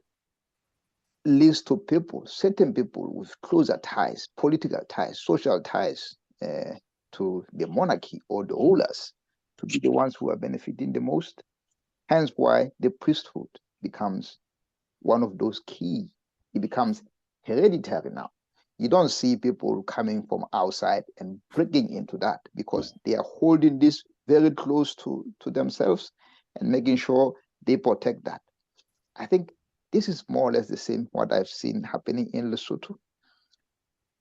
leads to people, certain people with closer ties, political ties, social ties to the monarchy or the rulers to be the ones who are benefiting the most. Hence why the priesthood becomes one of those key. It becomes hereditary now. You don't see people coming from outside and breaking into that because they are holding this very close to themselves and making sure they protect that. I think this is more or less the same what I've seen happening in Lesotho.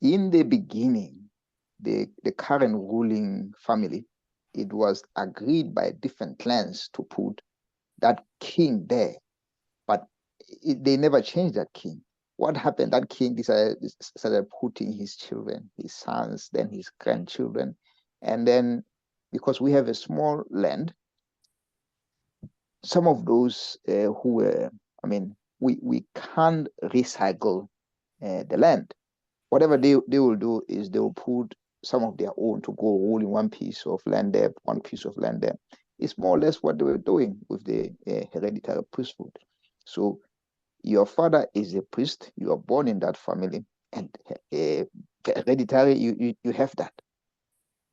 In the beginning, the current ruling family, it was agreed by different clans to put that king there, but they never changed that king. What happened? That king started putting his children, his sons, then his grandchildren, and then because we have a small land, some of those who were, we can't recycle the land. Whatever they will do is they will put some of their own to go rule in one piece of land there, one piece of land there. It's more or less what they were doing with the hereditary priesthood. So your father is a priest, you are born in that family, and hereditary, you have that.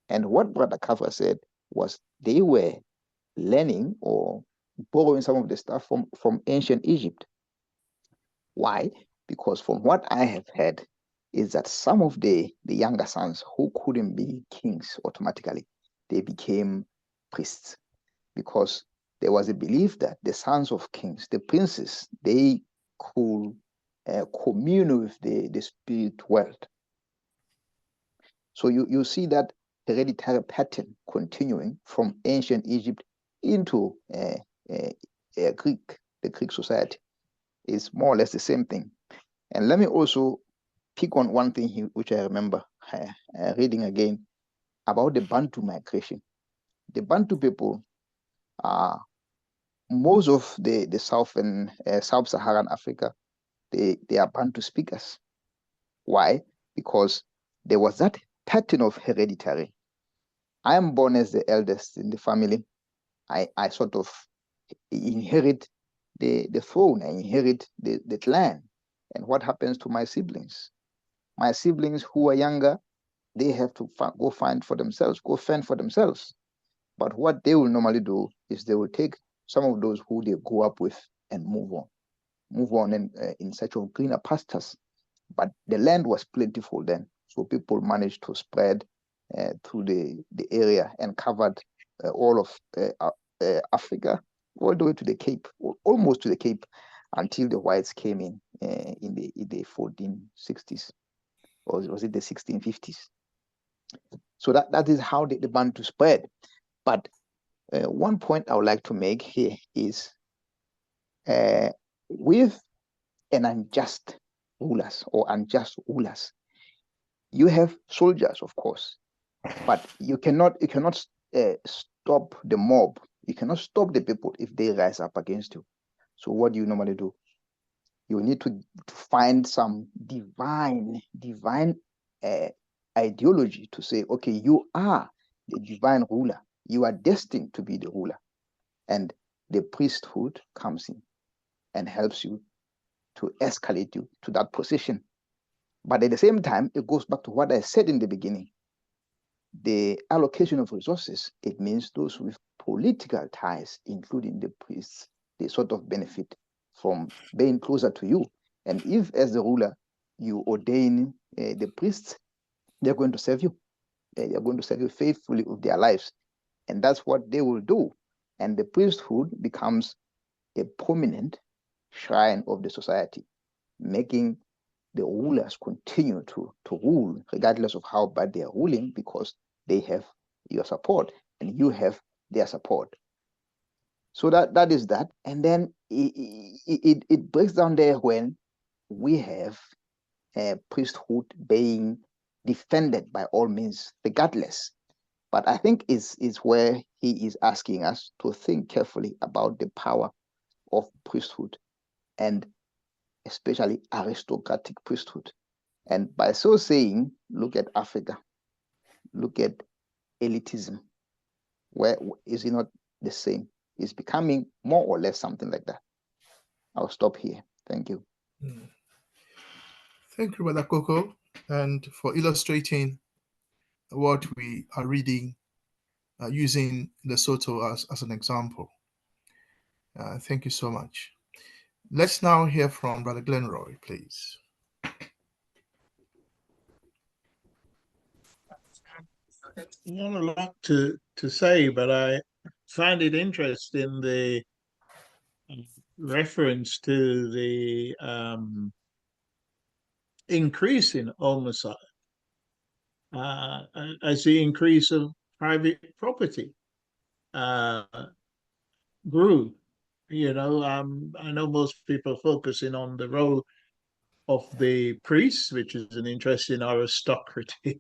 And what Brother Kafra said was they were learning or borrowing some of the stuff from ancient Egypt. Why? Because from what I have heard is that some of the younger sons who couldn't be kings automatically, they became priests because there was a belief that the sons of kings, the princes, they could commune with the spirit world. So you see that hereditary pattern continuing from ancient Egypt into the Greek society. Is more or less the same thing. And let me also pick on one thing here, which I remember reading again about the Bantu migration. The Bantu people are most of the southern sub-Saharan Africa. They are Bantu speakers. Why? Because there was that pattern of hereditary. I am born as the eldest in the family. I sort of inherit the throne, I inherit the clan. And what happens to my siblings? My siblings who are younger, they have to go fend for themselves. But what they will normally do is they will take some of those who they grew up with and move on in search of greener pastures. But the land was plentiful then, so people managed to spread through the area and covered all of Africa, all the way to the Cape, almost to the Cape, until the whites came in the 1460s, or was it the 1650s? So that is how the Bantu spread. But one point I would like to make here is with an unjust rulers or unjust rulers, you have soldiers, of course, but you cannot stop the mob. You cannot stop the people if they rise up against you. So what do you normally do? You need to find some divine ideology to say, okay, you are the divine ruler. You are destined to be the ruler. And the priesthood comes in and helps you to escalate you to that position. But at the same time, it goes back to what I said in the beginning. The allocation of resources, it means those with political ties, including the priests, they sort of benefit from being closer to you. And if, as the ruler, you ordain the priests, they're going to serve you. They're going to serve you faithfully with their lives. And that's what they will do. And the priesthood becomes a prominent shrine of the society, making the rulers continue to rule, regardless of how bad they are ruling, because they have your support and you have their support. So that is that. And then it breaks down there when we have priesthood being defended by all means, regardless. But I think is where he is asking us to think carefully about the power of priesthood, and especially aristocratic priesthood. And by so saying, look at Africa, look at elitism. Where is it not the same? is becoming more or less something like that. I'll stop here. Thank you. Thank you, Brother Coco, and for illustrating what we are reading using Lesotho as an example. Thank you so much. Let's now hear from Brother Glenroy, please. Not a lot to say, but I find it interesting the reference to the increase in homicide as the increase of private property grew. You know, I know most people focusing on the role of the priests, which is an interesting aristocratic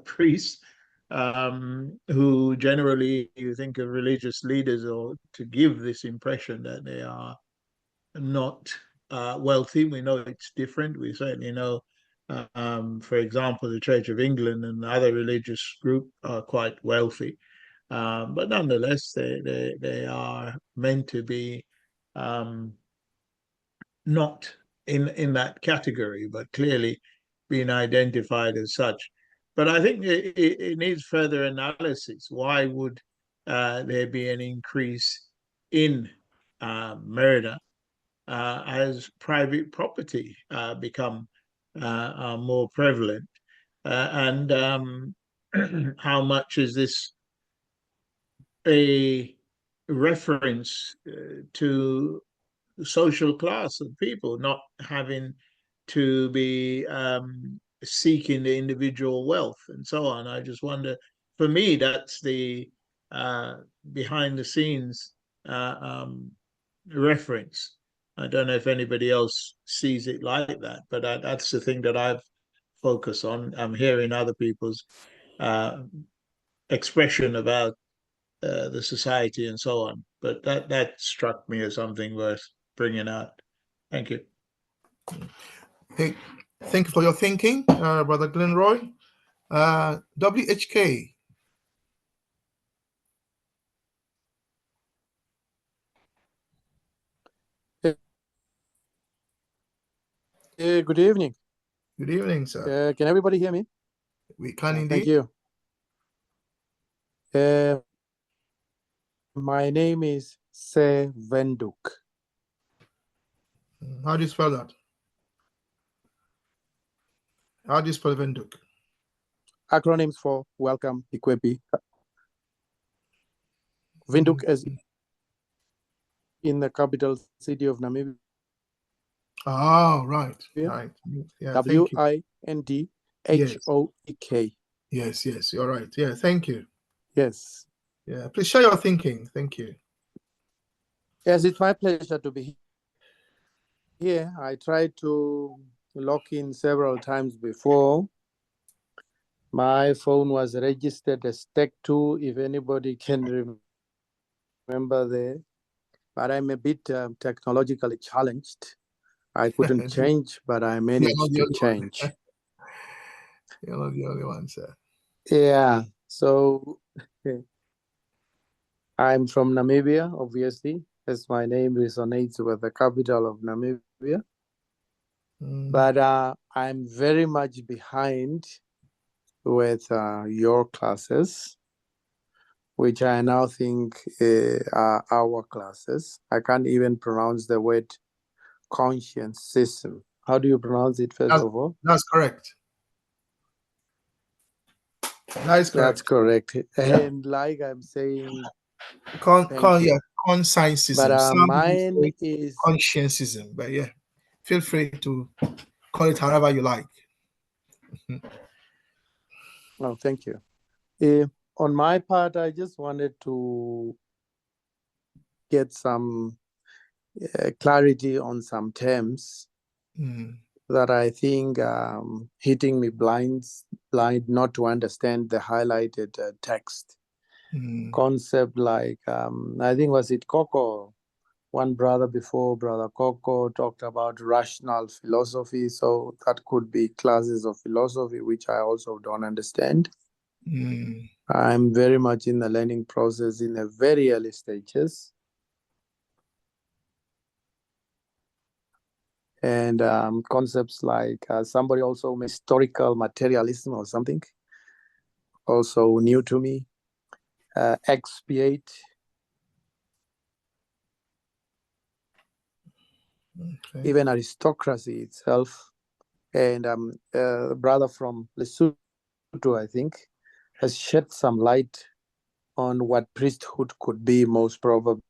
priests, who generally you think of religious leaders or to give this impression that they are not wealthy. We know it's different. We certainly know, for example, the Church of England and other religious groups are quite wealthy. But nonetheless, they are meant to be not in that category, but clearly being identified as such. But I think it needs further analysis. Why would there be an increase in murder as private property become more prevalent? And how much is this a reference to the social class of people not having to be seeking the individual wealth and so on? I just wonder, for me, that's the behind the scenes reference. I don't know if anybody else sees it like that, but that's the thing that I've focused on. I'm hearing other people's expression about the society and so on, but that struck me as something worth bringing out. Thank you. Thank you for your thinking, Brother Glenroy. WHK. Good evening. Good evening, sir. Can everybody hear me? We can indeed. Thank you. My name is Se Venduk. How do you spell that? How do you spell Venduk? Acronyms for welcome, Ikwepi. Windhoek is in the capital city of Namibia. Oh, right. Right. Yeah, W-I-N-D-H-O-E-K. Yes, you're right. Yeah, thank you. Yes. Yeah, please share your thinking. Thank you. Yes, it's my pleasure to be here. I tried to log in several times before. My phone was registered as Tech2, if anybody can remember there. But I'm a bit technologically challenged. I couldn't change, but I managed to change. You're not the only one, sir. Yeah, so I'm from Namibia, obviously, as my name resonates with the capital of Namibia. But I'm very much behind with your classes, which I now think are our classes. I can't even pronounce the word conscientism. How do you pronounce it, first of all? That's correct. That is correct. That's correct. And like I'm saying, conscientism. But mine is conscientism. But yeah, feel free to call it however you like. Oh, thank you. On my part, I just wanted to get some clarity on some terms that I think hitting me blind not to understand the highlighted text. Concept like, I think was it Coco, one brother before Brother Coco talked about rational philosophy. So that could be classes of philosophy, which I also don't understand. I'm very much in the learning process in the very early stages. And concepts like somebody also historical materialism or something, also new to me. Expiate. Okay. Even aristocracy itself. And a brother from Lesotho, I think, has shed some light on what priesthood could be, most probably,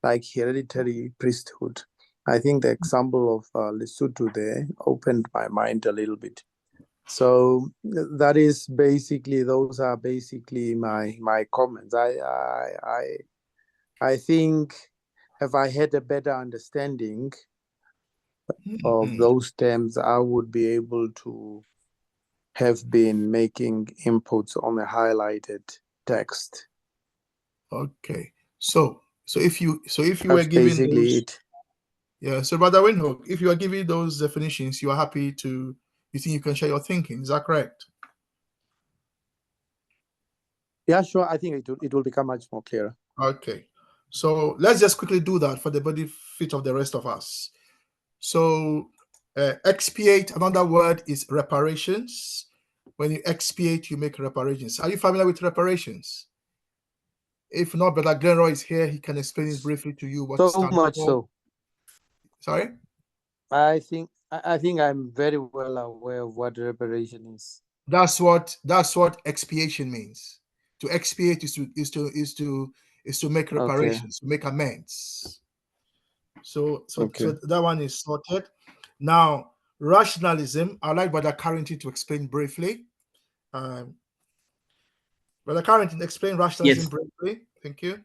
like hereditary priesthood. I think the example of Lesotho there opened my mind a little bit. So that is basically, those are basically my comments. I think if I had a better understanding of those terms, I would be able to have been making inputs on a highlighted text. Okay. So if you That's were giving basically those, it. yeah. So Brother Windhoek, if you are giving those definitions, you are happy to. You think you can share your thinking? Is that correct? Yeah, sure. I think it will become much more clearer. Okay. So let's just quickly do that for the benefit of the rest of us. So expiate, another word is reparations. When you expiate, you make reparations. Are you familiar with reparations? If not, Brother Glenroy is here. He can explain it briefly to you what So stands much for. so. Sorry? I think I'm very well aware of what reparation is. That's what expiation means. To expiate is to make reparations, to make amends. So that one is sorted. Now, rationalism, I'd like Brother Carrington to explain briefly. Brother Carrington, explain rationalism briefly. Thank you.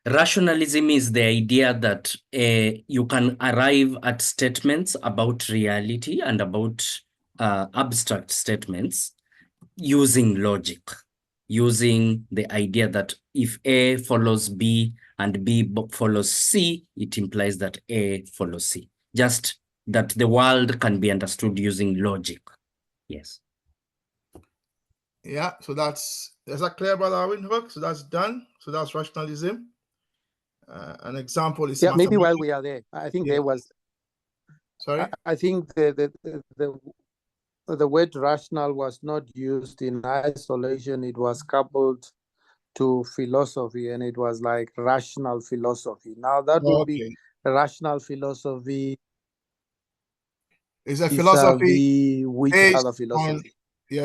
Rationalism is the idea that you can arrive at statements about reality and about abstract statements using logic, using the idea that if A follows B and B follows C, it implies that A follows C. Just that the world can be understood using logic. Yes. Yeah, so is that clear, Brother Windhoek? So that's done. So that's rationalism. An example is maybe while we are there, I think there was. Sorry. I think the word rational was not used in isolation. It was coupled to philosophy, and it was like rational philosophy. Now that would be rational philosophy. Is a philosophy which other philosophy?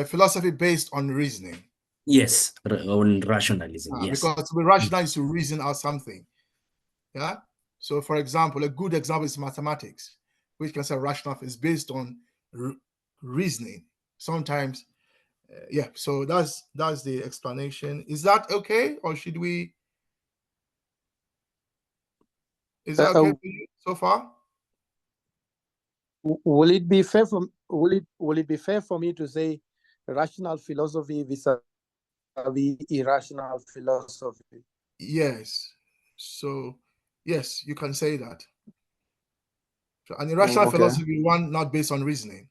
Philosophy based on reasoning. Yes, on rationalism. Yes, because to be rational is to reason out something. Yeah. So, for example, a good example is mathematics, which can say rational is based on reasoning. Sometimes, yeah. So that's the explanation. Is that okay, or should we? Is that okay for you so far? Will it be fair for me to say rational philosophy vis-a-vis irrational philosophy? Yes. So, yes, you can say that. So an irrational philosophy, one not based on reasoning.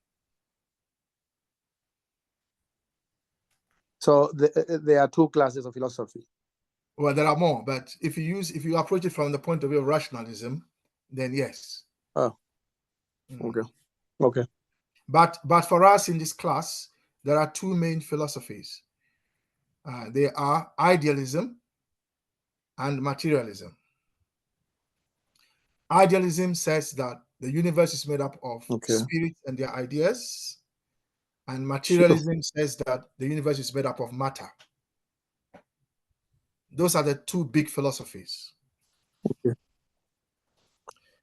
So there are two classes of philosophy. Well, there are more, but if you approach it from the point of view of rationalism, then yes. Oh, okay. But for us in this class, there are two main philosophies. They are idealism and materialism. Idealism says that the universe is made up of spirits and their ideas, and materialism says that the universe is made up of matter. Those are the two big philosophies.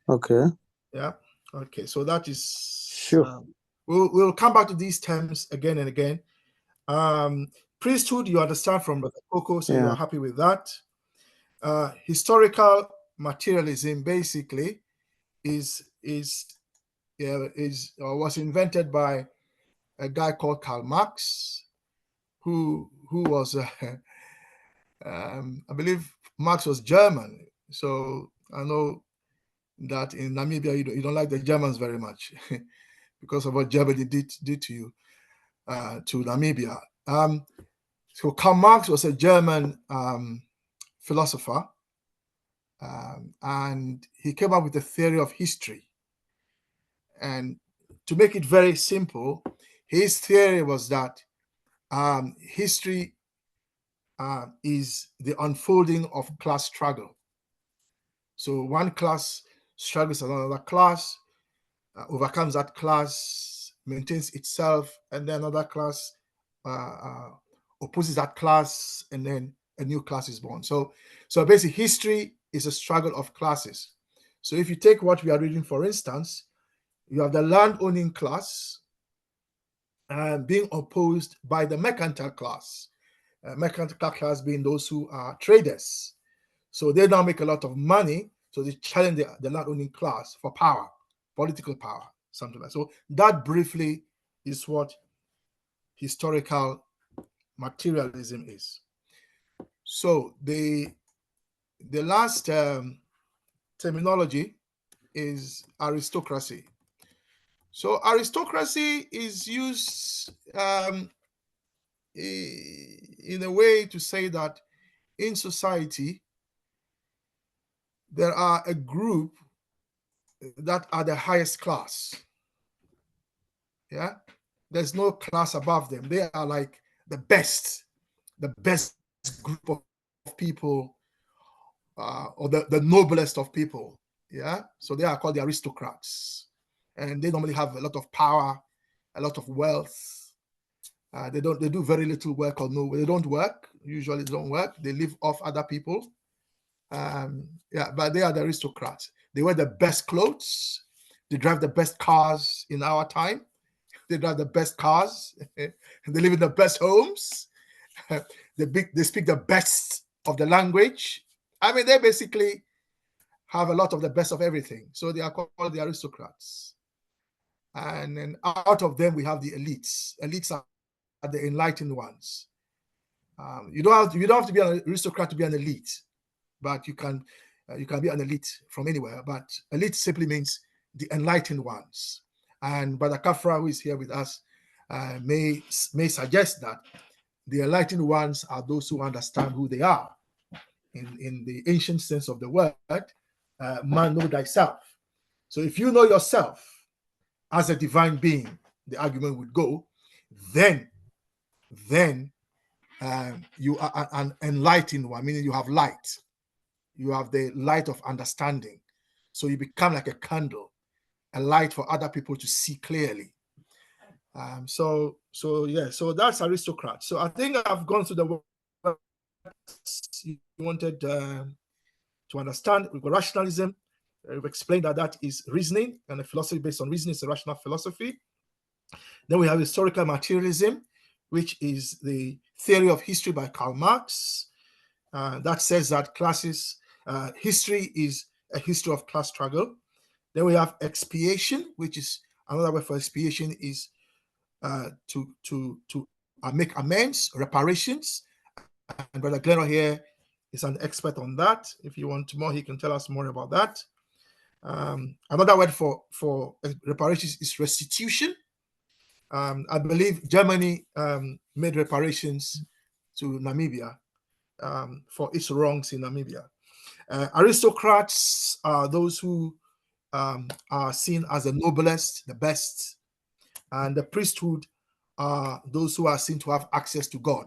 Okay. Yeah. Okay. So that is sure. We'll come back to these terms again and again. Priesthood, you understand from Brother Coco, so you are happy with that. Historical materialism basically was invented by a guy called Karl Marx, who was I believe Marx was German. So I know that in Namibia you don't like the Germans very much because of what Germany did to you. to Namibia. So Karl Marx was a German philosopher, and he came up with a theory of history. And to make it very simple, his theory was that history is the unfolding of class struggle. So one class struggles with another class, overcomes that class, maintains itself, and then another class opposes that class, and then a new class is born. So basically, history is a struggle of classes. So if you take what we are reading, for instance, you have the land-owning class being opposed by the mercantile class. Mercantile class being those who are traders. So they now make a lot of money, so they challenge the land-owning class for power, political power, something like that. So that briefly is what historical materialism is. So the last terminology is aristocracy. So aristocracy is used in a way to say that in society there are a group that are the highest class. Yeah, there's no class above them. They are like the best group of people, or the noblest of people. Yeah, so they are called the aristocrats, and they normally have a lot of power, a lot of wealth. They do very little work, or no, they don't work. Usually they don't work. They live off other people. Yeah, but they are the aristocrats. They wear the best clothes. They drive the best cars in our time. They drive the best cars. They live in the best homes. They speak the best of the language. I mean, they basically have a lot of the best of everything. So they are called the aristocrats. And then out of them, we have the elites. Elites are the enlightened ones. You don't have to be an aristocrat to be an elite, but you can be an elite from anywhere. But elite simply means the enlightened ones. And Brother Kafra, who is here with us, may suggest that the enlightened ones are those who understand who they are. In the ancient sense of the word, man, know thyself. So if you know yourself as a divine being, the argument would go, then you are an enlightened one, meaning you have light. You have the light of understanding. So you become like a candle, a light for other people to see clearly. So that's aristocrat. So I think I've gone through the words you wanted to understand. We've got rationalism. We've explained that is reasoning, and a philosophy based on reasoning is a rational philosophy. Then we have historical materialism, which is the theory of history by Karl Marx. That says that history is a history of class struggle. Then we have expiation, which is another word for expiation is to make amends, reparations. And Brother Glenn here is an expert on that. If you want more, he can tell us more about that. Another word for reparations is restitution. I believe Germany made reparations to Namibia for its wrongs in Namibia. Aristocrats are those who are seen as the noblest, the best, and the priesthood are those who are seen to have access to God,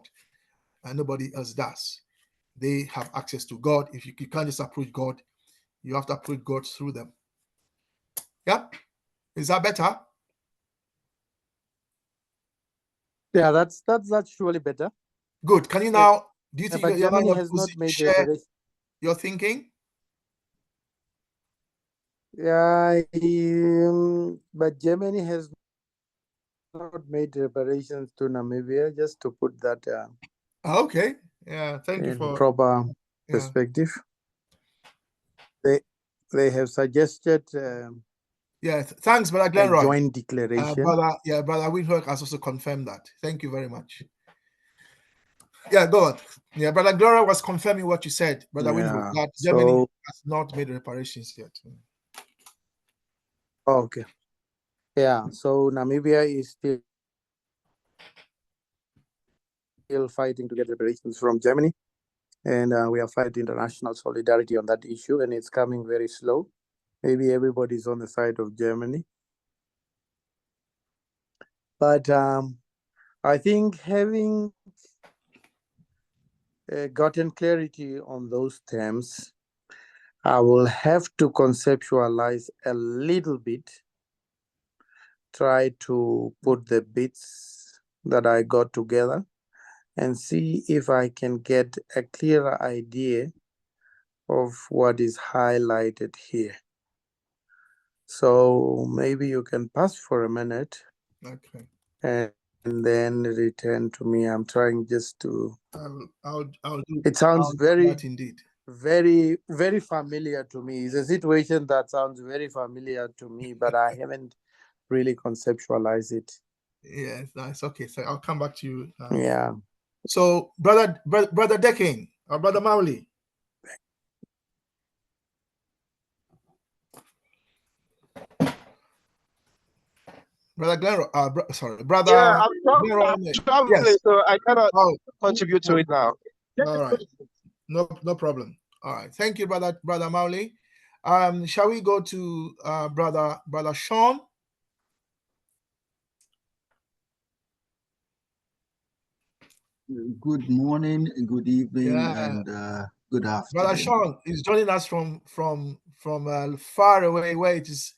and nobody else does. They have access to God. If you can't just approach God, you have to approach God through them. Yep. Is that better? Yeah, that's surely better. Good. Can you now? Do you think but you're Germany not has not made share your thinking? Yeah, but Germany has not made reparations to Namibia, just to put that Okay. Yeah, thank you for proper perspective. They have suggested thanks, Brother Glenroy. Joint declaration. Brother Winhoek has also confirmed that. Thank you very much. Yeah, go on. Yeah, Brother Gloria was confirming what you said, Brother Winhoek, that Germany has not made reparations yet. Okay. Yeah, so Namibia is still fighting to get reparations from Germany. And we are fighting international solidarity on that issue, and it's coming very slow. Maybe everybody's on the side of Germany. But I think having gotten clarity on those terms, I will have to conceptualize a little bit, try to put the bits that I got together and see if I can get a clearer idea of what is highlighted here. So maybe you can pause for a minute. Okay. And then return to me. I'm trying just to. I'll do. It sounds very, indeed. very, very familiar to me. It's a situation that sounds very familiar to me, but I haven't really conceptualized it. Yes, that's okay. So I'll come back to you. Yeah. So, brother Decking or brother Mauli. Brother Glenn, sorry, brother. Yeah, I'm traveling, yes. so I cannot contribute to it now. All right, no problem. All right, thank you, brother Mauli. Shall we go to brother Sean? Good morning, good evening, and good afternoon. Brother Sean is joining us from far away where it is.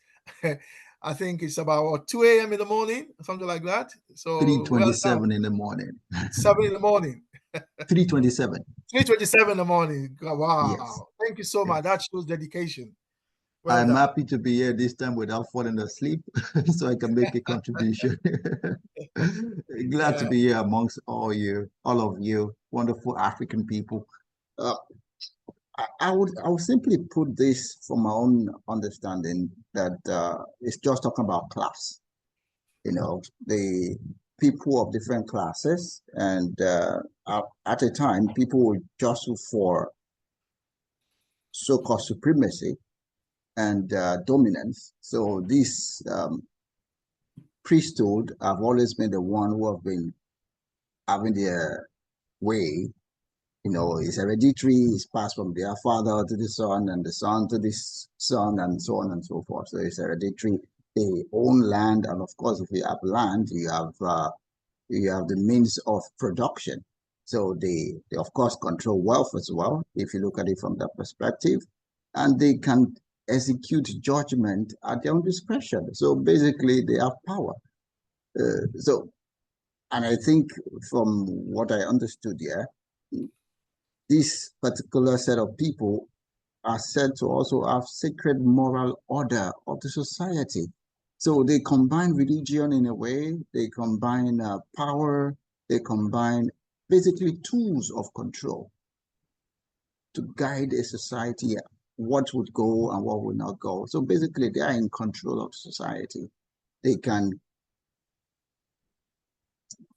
I think it's about 2 a.m. in the morning, something like that. So 3:27 in the morning. 7 in the morning. 3:27. 3:27 in the morning. Wow! Yes. Thank you so much. That shows dedication. Well I'm happy to be here this time without falling asleep, so I can make a contribution. Glad to be here amongst all of you, wonderful African people. I would simply put this from my own understanding that it's just talking about class. You know, the people of different classes, and at a time, people would jostle for so-called supremacy and dominance. So this priesthood have always been the one who have been having their way. You know, it's hereditary, it's passed from their father to the son, and the son to this son, and so on and so forth. So it's hereditary. They own land, and of course, if you have land, you have the means of production. So they of course control wealth as well, if you look at it from that perspective, and they can execute judgment at their own discretion. So basically, they have power. And I think from what I understood here, this particular set of people are said to also have sacred moral order of the society. So they combine religion in a way, they combine power, they combine basically tools of control to guide a society, what would go and what would not go. So basically they are in control of society. They can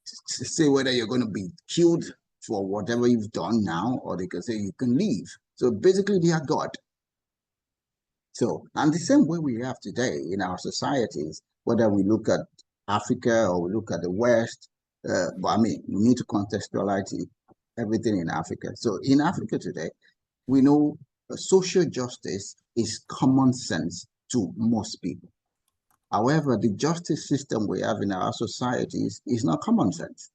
say whether you're going to be killed for whatever you've done now, or they can say you can leave. So basically they are God. So, and the same way we have today in our societies, whether we look at Africa or we look at the West, but I mean, we need to contextualize everything in Africa. So in Africa today, we know social justice is common sense to most people. However, the justice system we have in our societies is not common sense.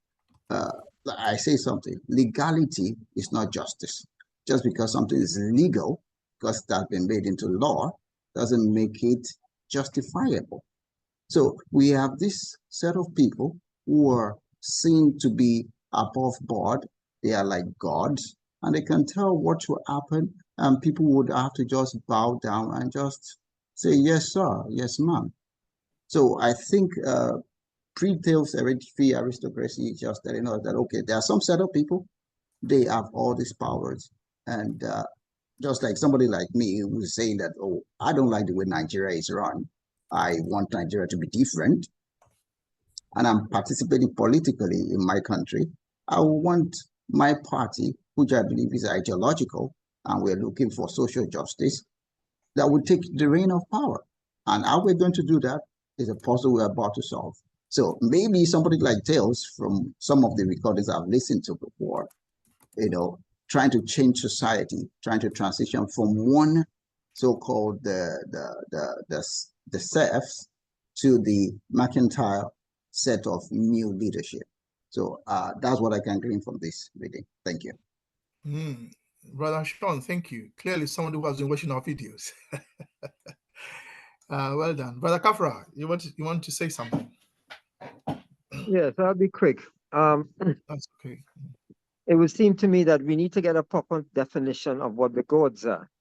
I say something, legality is not justice. Just because something is legal, because that's been made into law, doesn't make it justifiable. So we have this set of people who are seen to be above board. They are like gods, and they can tell what will happen, and people would have to just bow down and just say, yes, sir, yes, ma'am. So I think pre-Thales hereditary aristocracy is just telling us that, okay, there are some set of people, they have all these powers. And just like somebody like me who is saying that, oh, I don't like the way Nigeria is run. I want Nigeria to be different. And I'm participating politically in my country. I want my party, which I believe is ideological, and we're looking for social justice, that would take the reign of power. And how we're going to do that is a puzzle we're about to solve. So maybe somebody like Thales, from some of the recordings I've listened to before, trying to change society, trying to transition from one so-called the serfs to the mercantile set of new leadership. So that's what I can glean from this reading. Thank you. Brother Sean, thank you. Clearly somebody who has been watching our videos. Well done. Brother Kafra, you want to say something? Yes, I'll be quick. That's okay. It would seem to me that we need to get a proper definition of what the gods are.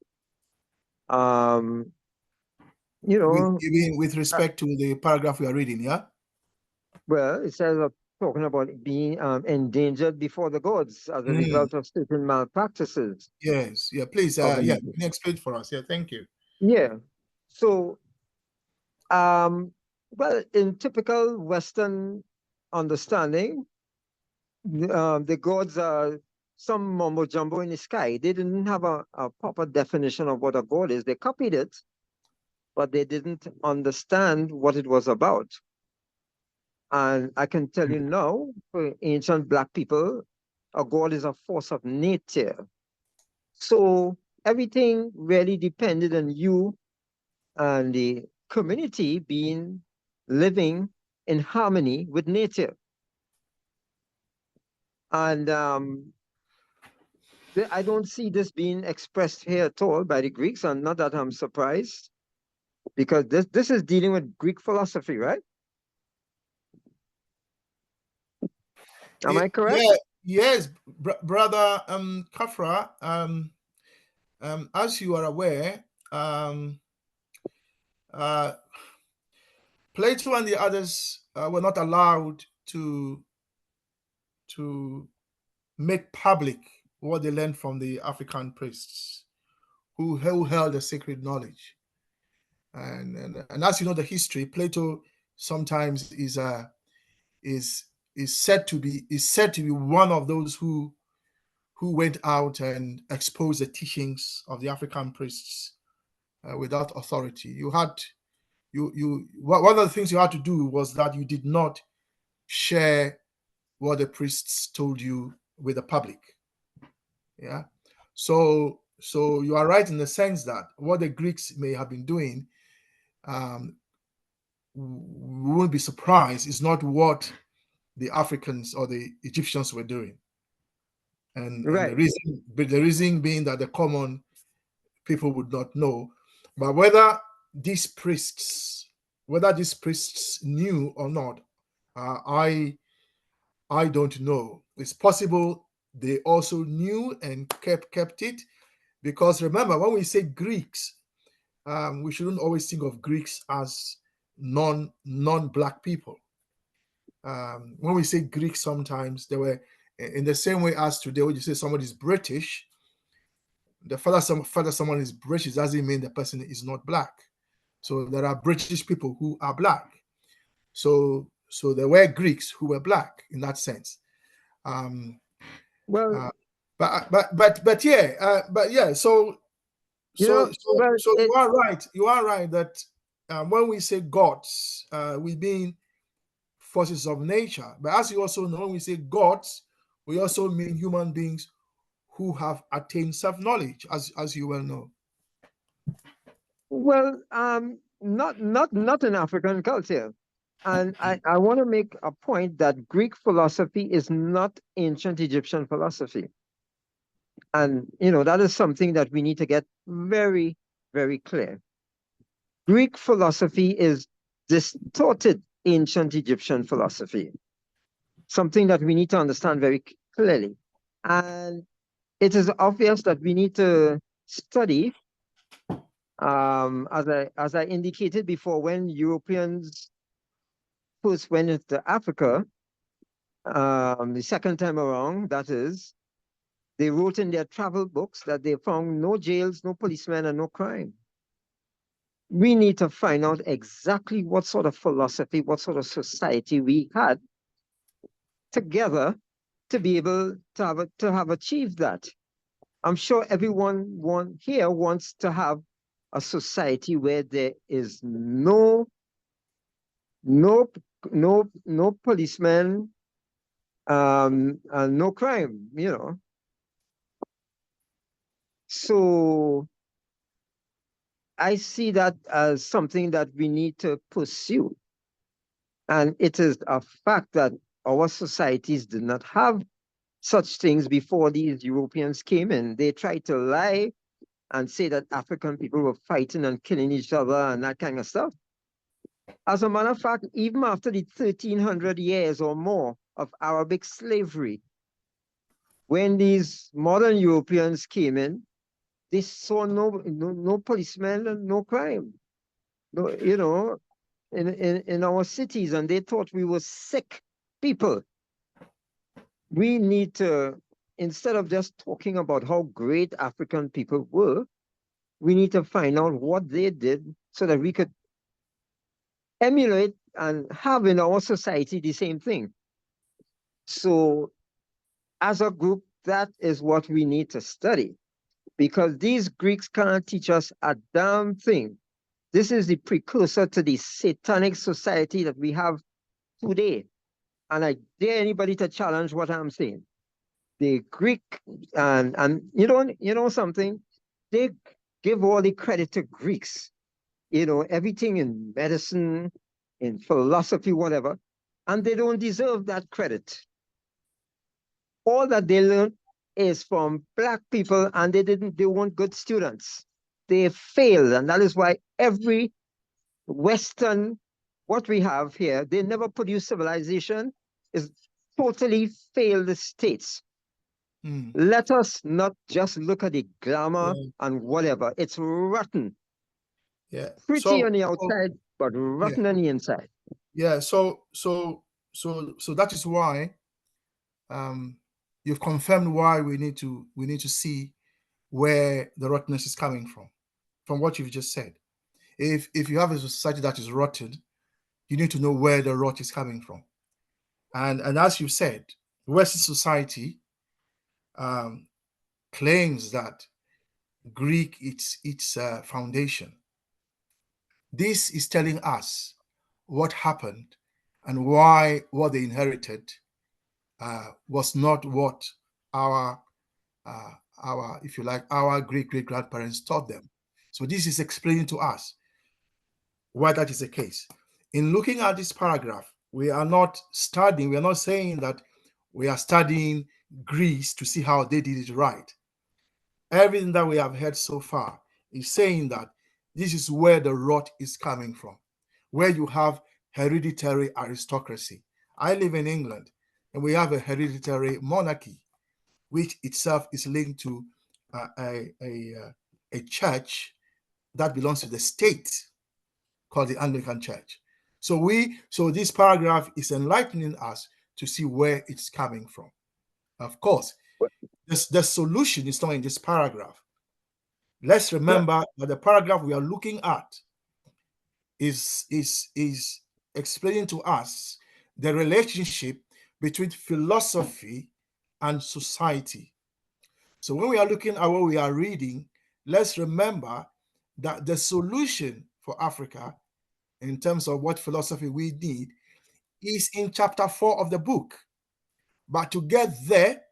With respect to the paragraph we are reading, yeah? Well, it says talking about being endangered before the gods as a result of certain malpractices. Yes, yeah, please, can you explain for us? Yeah, thank you. Yeah. So, well, in typical Western understanding, the gods are some mumbo jumbo in the sky. They didn't have a proper definition of what a god is. They copied it, but they didn't understand what it was about. And I can tell you now, for ancient Black people, a god is a force of nature. So everything really depended on you and the community living in harmony with nature. And I don't see this being expressed here at all by the Greeks, and not that I'm surprised, because this is dealing with Greek philosophy, right? Am I correct? Yeah, yes, brother Kafra. As you are aware, Plato and the others were not allowed to make public what they learned from the African priests who held the sacred knowledge. And as you know the history, Plato sometimes is said to be one of those who went out and exposed the teachings of the African priests without authority. One of the things you had to do was that you did not share what the priests told you with the public. Yeah. So you are right in the sense that what the Greeks may have been doing, we won't be surprised, is not what the Africans or the Egyptians were doing. And the reason being that the common people would not know. But whether these priests knew or not, I don't know. It's possible they also knew and kept it, because remember, when we say Greeks, we shouldn't always think of Greeks as non-Black people. When we say Greeks, sometimes they were in the same way as today. When you say somebody's British, the further someone is British doesn't mean the person is not Black. So there are British people who are Black. So there were Greeks who were Black in that sense. Well, but yeah. So you are right. You are right that when we say gods, we mean forces of nature. But as you also know, when we say gods, we also mean human beings who have attained self-knowledge, as you well know. Well, not in African culture. And I want to make a point that Greek philosophy is not ancient Egyptian philosophy. And, that is something that we need to get very, very clear. Greek philosophy is distorted ancient Egyptian philosophy, something that we need to understand very clearly. And it is obvious that we need to study, as I indicated before, when Europeans first went into Africa, the second time around, that is, they wrote in their travel books that they found no jails, no policemen, and no crime. We need to find out exactly what sort of philosophy, what sort of society we had together to be able to have achieved that. I'm sure everyone here wants to have a society where there is no no policemen, and no crime, you know. So I see that as something that we need to pursue. And it is a fact that our societies did not have such things before these Europeans came in. They tried to lie and say that African people were fighting and killing each other and that kind of stuff. As a matter of fact, even after the 1300 years or more of Arabic slavery, when these modern Europeans came in, they saw no policemen and no crime. No, you know, in our cities, and they thought we were sick people. We need to, instead of just talking about how great African people were, we need to find out what they did so that we could emulate and have in our society the same thing. So as a group, that is what we need to study, because these Greeks can't teach us a damn thing. This is the precursor to the satanic society that we have today. And I dare anybody to challenge what I'm saying. The Greek, and you know something, they give all the credit to Greeks. You know, everything in medicine, in philosophy, whatever, and they don't deserve that credit. All that they learned is from Black people, and they weren't good students. They failed, and that is why every Western, what we have here, they never produce civilization, is totally failed states. Let us not just look at the glamour and whatever. It's rotten. Yeah. Pretty on the outside, but rotten on the inside. Yeah. So that is why you've confirmed why we need to see where the rottenness is coming from what you've just said. If you have a society that is rotten, you need to know where the rot is coming from. And as you said, Western society claims that Greek its foundation. This is telling us what happened and why what they inherited was not what our if you like, our great grandparents taught them. So this is explaining to us why that is the case. In looking at this paragraph, we are not saying that we are studying Greece to see how they did it right. Everything that we have heard so far is saying that this is where the rot is coming from, where you have hereditary aristocracy. I live in England, and we have a hereditary monarchy, which itself is linked to a church that belongs to the state called the Anglican Church. So this paragraph is enlightening us to see where it's coming from. Of course, the solution is not in this paragraph. Let's remember that the paragraph we are looking at is explaining to us the relationship between philosophy and society. So when we are looking at what we are reading, let's remember that the solution for Africa in terms of what philosophy we need is in chapter 4 of the book. But to get there,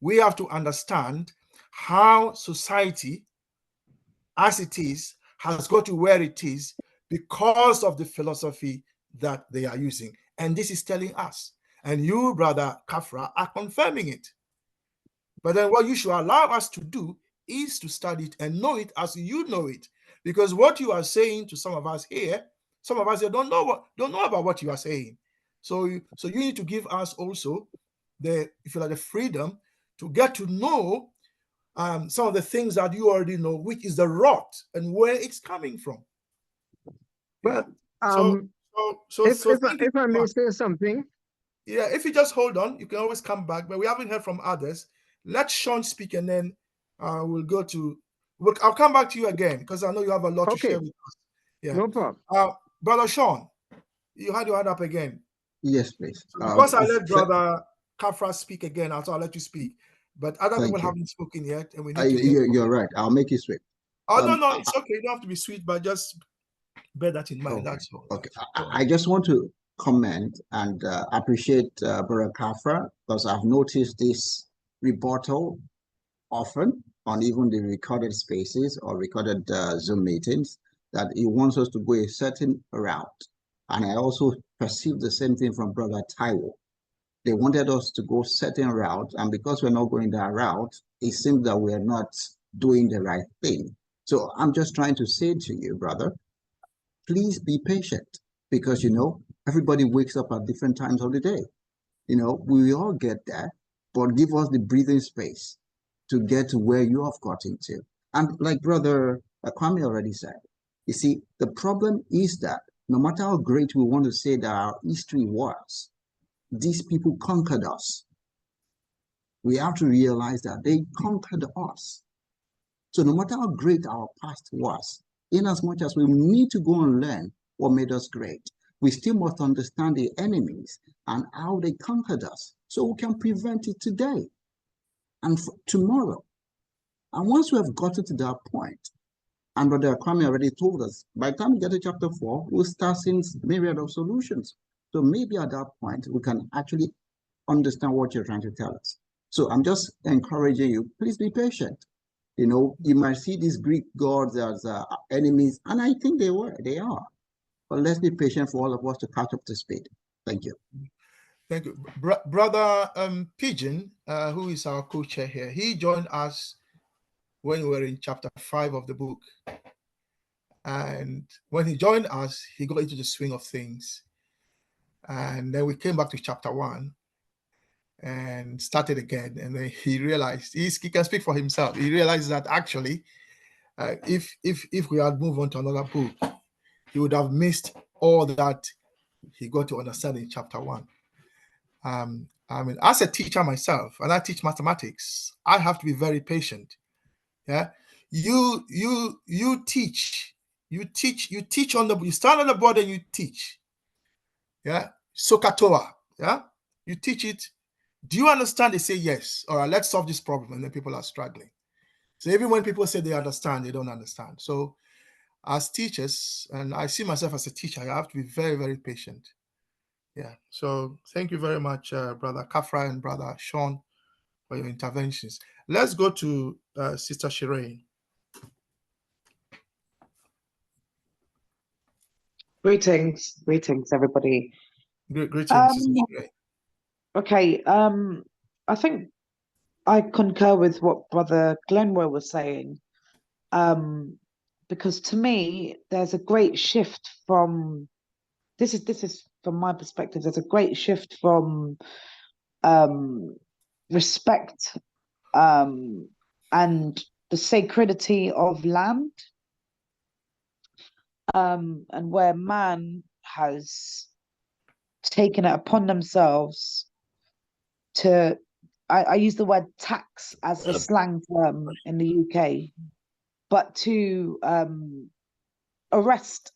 we have to understand how society, as it is, has got to where it is because of the philosophy that they are using. And this is telling us. And you, Brother Kafra, are confirming it. But then what you should allow us to do is to study it and know it as you know it. Because what you are saying to some of us here, some of us here don't know about what you are saying. So you need to give us also the freedom to get to know some of the things that you already know, which is the rot and where it's coming from. Well, if I may say something. Yeah, if you just hold on, you can always come back, but we haven't heard from others. Let Sean speak, and then we'll go to. I'll come back to you again because I know you have a lot to share with us. Yeah, no problem. Brother Sean, you had your hand up again. Yes, please. Because I let Brother Kafra speak again, I'll let you speak. But other people haven't spoken yet, and we need to. You're right. I'll make it sweet. Oh no, it's okay. You don't have to be sweet, but just bear that in mind. That's all. Okay, I just want to comment and appreciate Brother Kafra, because I've noticed this rebuttal often on even the recorded spaces or recorded Zoom meetings, that he wants us to go a certain route. And I also perceive the same thing from Brother Taiwo. They wanted us to go certain route, and because we're not going that route, it seems that we're not doing the right thing. So I'm just trying to say to you, brother, please be patient, because everybody wakes up at different times of the day. We all get there, but give us the breathing space to get to where you have gotten to. And like Brother Kwame already said, you see, the problem is that no matter how great we want to say that our history was, these people conquered us. We have to realize that they conquered us. So no matter how great our past was, in as much as we need to go and learn what made us great, we still must understand the enemies and how they conquered us so we can prevent it today and tomorrow. And once we have gotten to that point, and Brother Kwame already told us, by the time we get to chapter 4, we'll start seeing myriad of solutions. So maybe at that point, we can actually understand what you're trying to tell us. So I'm just encouraging you, please be patient. You might see these Greek gods as enemies, and I think they are. But let's be patient for all of us to catch up to speed. Thank you. Thank you. Brother Pigeon, who is our co-chair here, he joined us when we were in chapter 5 of the book. And when he joined us, he got into the swing of things. And then we came back to chapter 1 and started again. And then he realized, he can speak for himself. He realized that actually, if we had moved on to another book, he would have missed all that he got to understand in chapter 1. I mean, as a teacher myself, and I teach mathematics, I have to be very patient. Yeah, you teach on you stand on the board and you teach. Yeah, Sokatoa. Yeah, you teach it. Do you understand? They say yes. All right, let's solve this problem, and then people are struggling. So even when people say they understand, they don't understand. So as teachers, and I see myself as a teacher, I have to be very, very patient. Yeah. So thank you very much, Brother Kafra and Brother Sean, for your interventions. Let's go to Sister Shireen. Greetings, everybody. Greetings. Okay, I think I concur with what Brother Glenwell was saying, because to me, there's a great shift from, this is from my perspective, there's a great shift from respect and the sacredity of land, and where man has taken it upon themselves to, I use the word tax as a slang term in the UK, but to arrest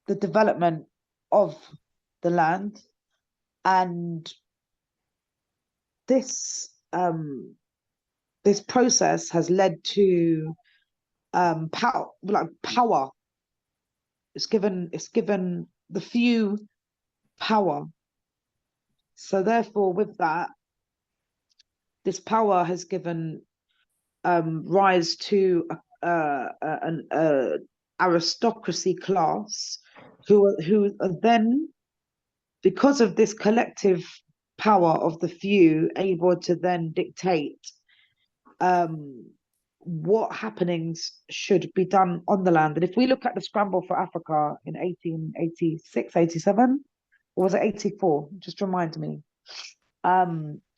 the development of the land. And this process has led to power. It's given the few power. So therefore, with that, this power has given rise to an aristocracy class who are then, because of this collective power of the few, able to then dictate what happenings should be done on the land. And if we look at the scramble for Africa in 1886, 87, or was it 84? Just remind me.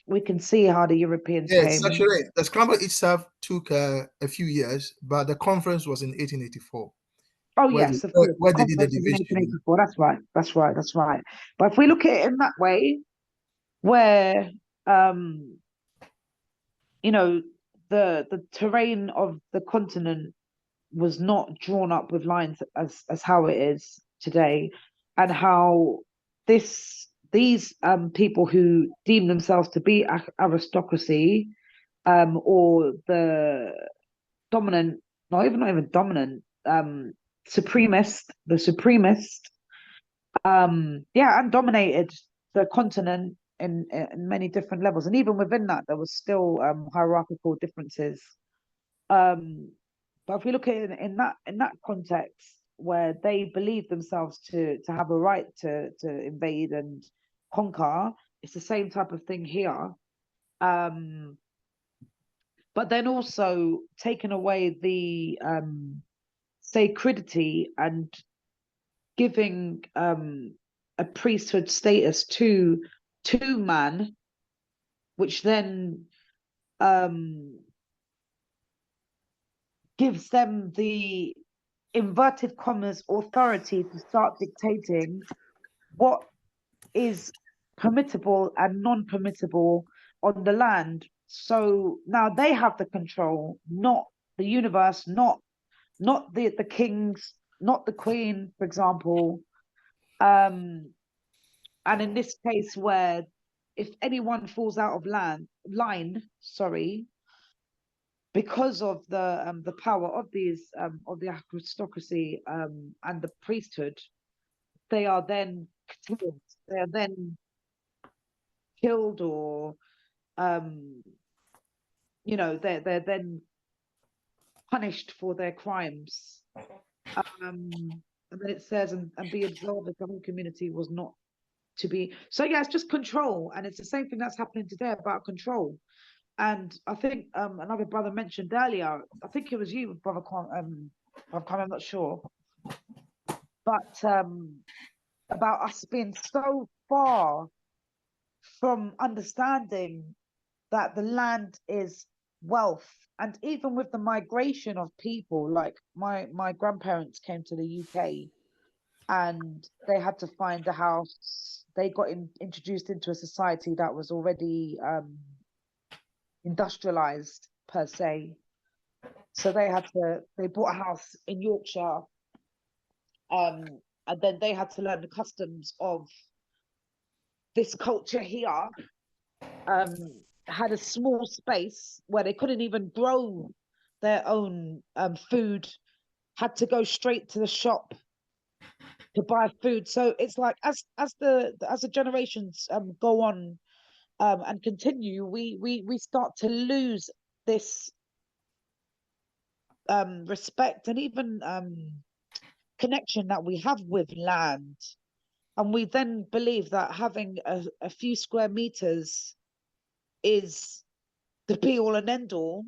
We can see how the Europeans came. Yes, actually, the scramble itself took a few years, but the conference was in 1884. Oh, yes, of course. Where they did the division. 1884. That's right. But if we look at it in that way, where the terrain of the continent was not drawn up with lines as how it is today, and how these people who deem themselves to be aristocracy, or the dominant, not even dominant, the supremist and dominated the continent in many different levels. And even within that, there was still hierarchical differences. But if we look at it in that context, where they believe themselves to have a right to invade and conquer, it's the same type of thing here. But then also taking away the sacredity and giving a priesthood status to man, which then gives them the inverted commas authority to start dictating what is permissible and non-permissible on the land. So now they have the control, not the universe, not the kings, not the queen, for example. And in this case, where if anyone falls out of line, because of the power of these of the aristocracy and the priesthood, they are then killed. They are then killed, or they're then punished for their crimes. And then it says, and be absolved if the whole community was not to be. So yeah, it's just control, and it's the same thing that's happening today about control. And I think another brother mentioned earlier, I think it was you, brother Kwame, I'm not sure, but about us being so far from understanding that the land is wealth. And even with the migration of people, like my grandparents came to the UK and they had to find a house. They got introduced into a society that was already industrialized per se. So they bought a house in Yorkshire, and then they had to learn the customs of this culture here. Had a small space where they couldn't even grow their own food, had to go straight to the shop to buy food. So it's like as the generations go on and continue, we start to lose this respect and even connection that we have with land. And we then believe that having a few square meters is the be all and end all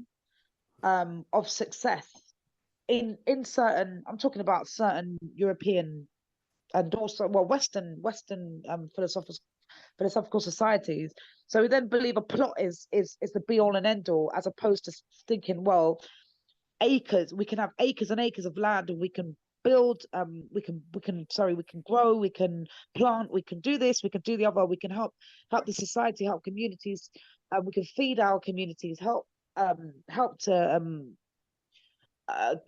of success in certain, I'm talking about certain European and also Western philosophical societies. So we then believe a plot is the be all and end all, as opposed to thinking, well, acres, we can have acres and acres of land, and we can build, we can grow, we can plant, we can do this, we can do the other, we can help the society, help communities, we can feed our communities, help to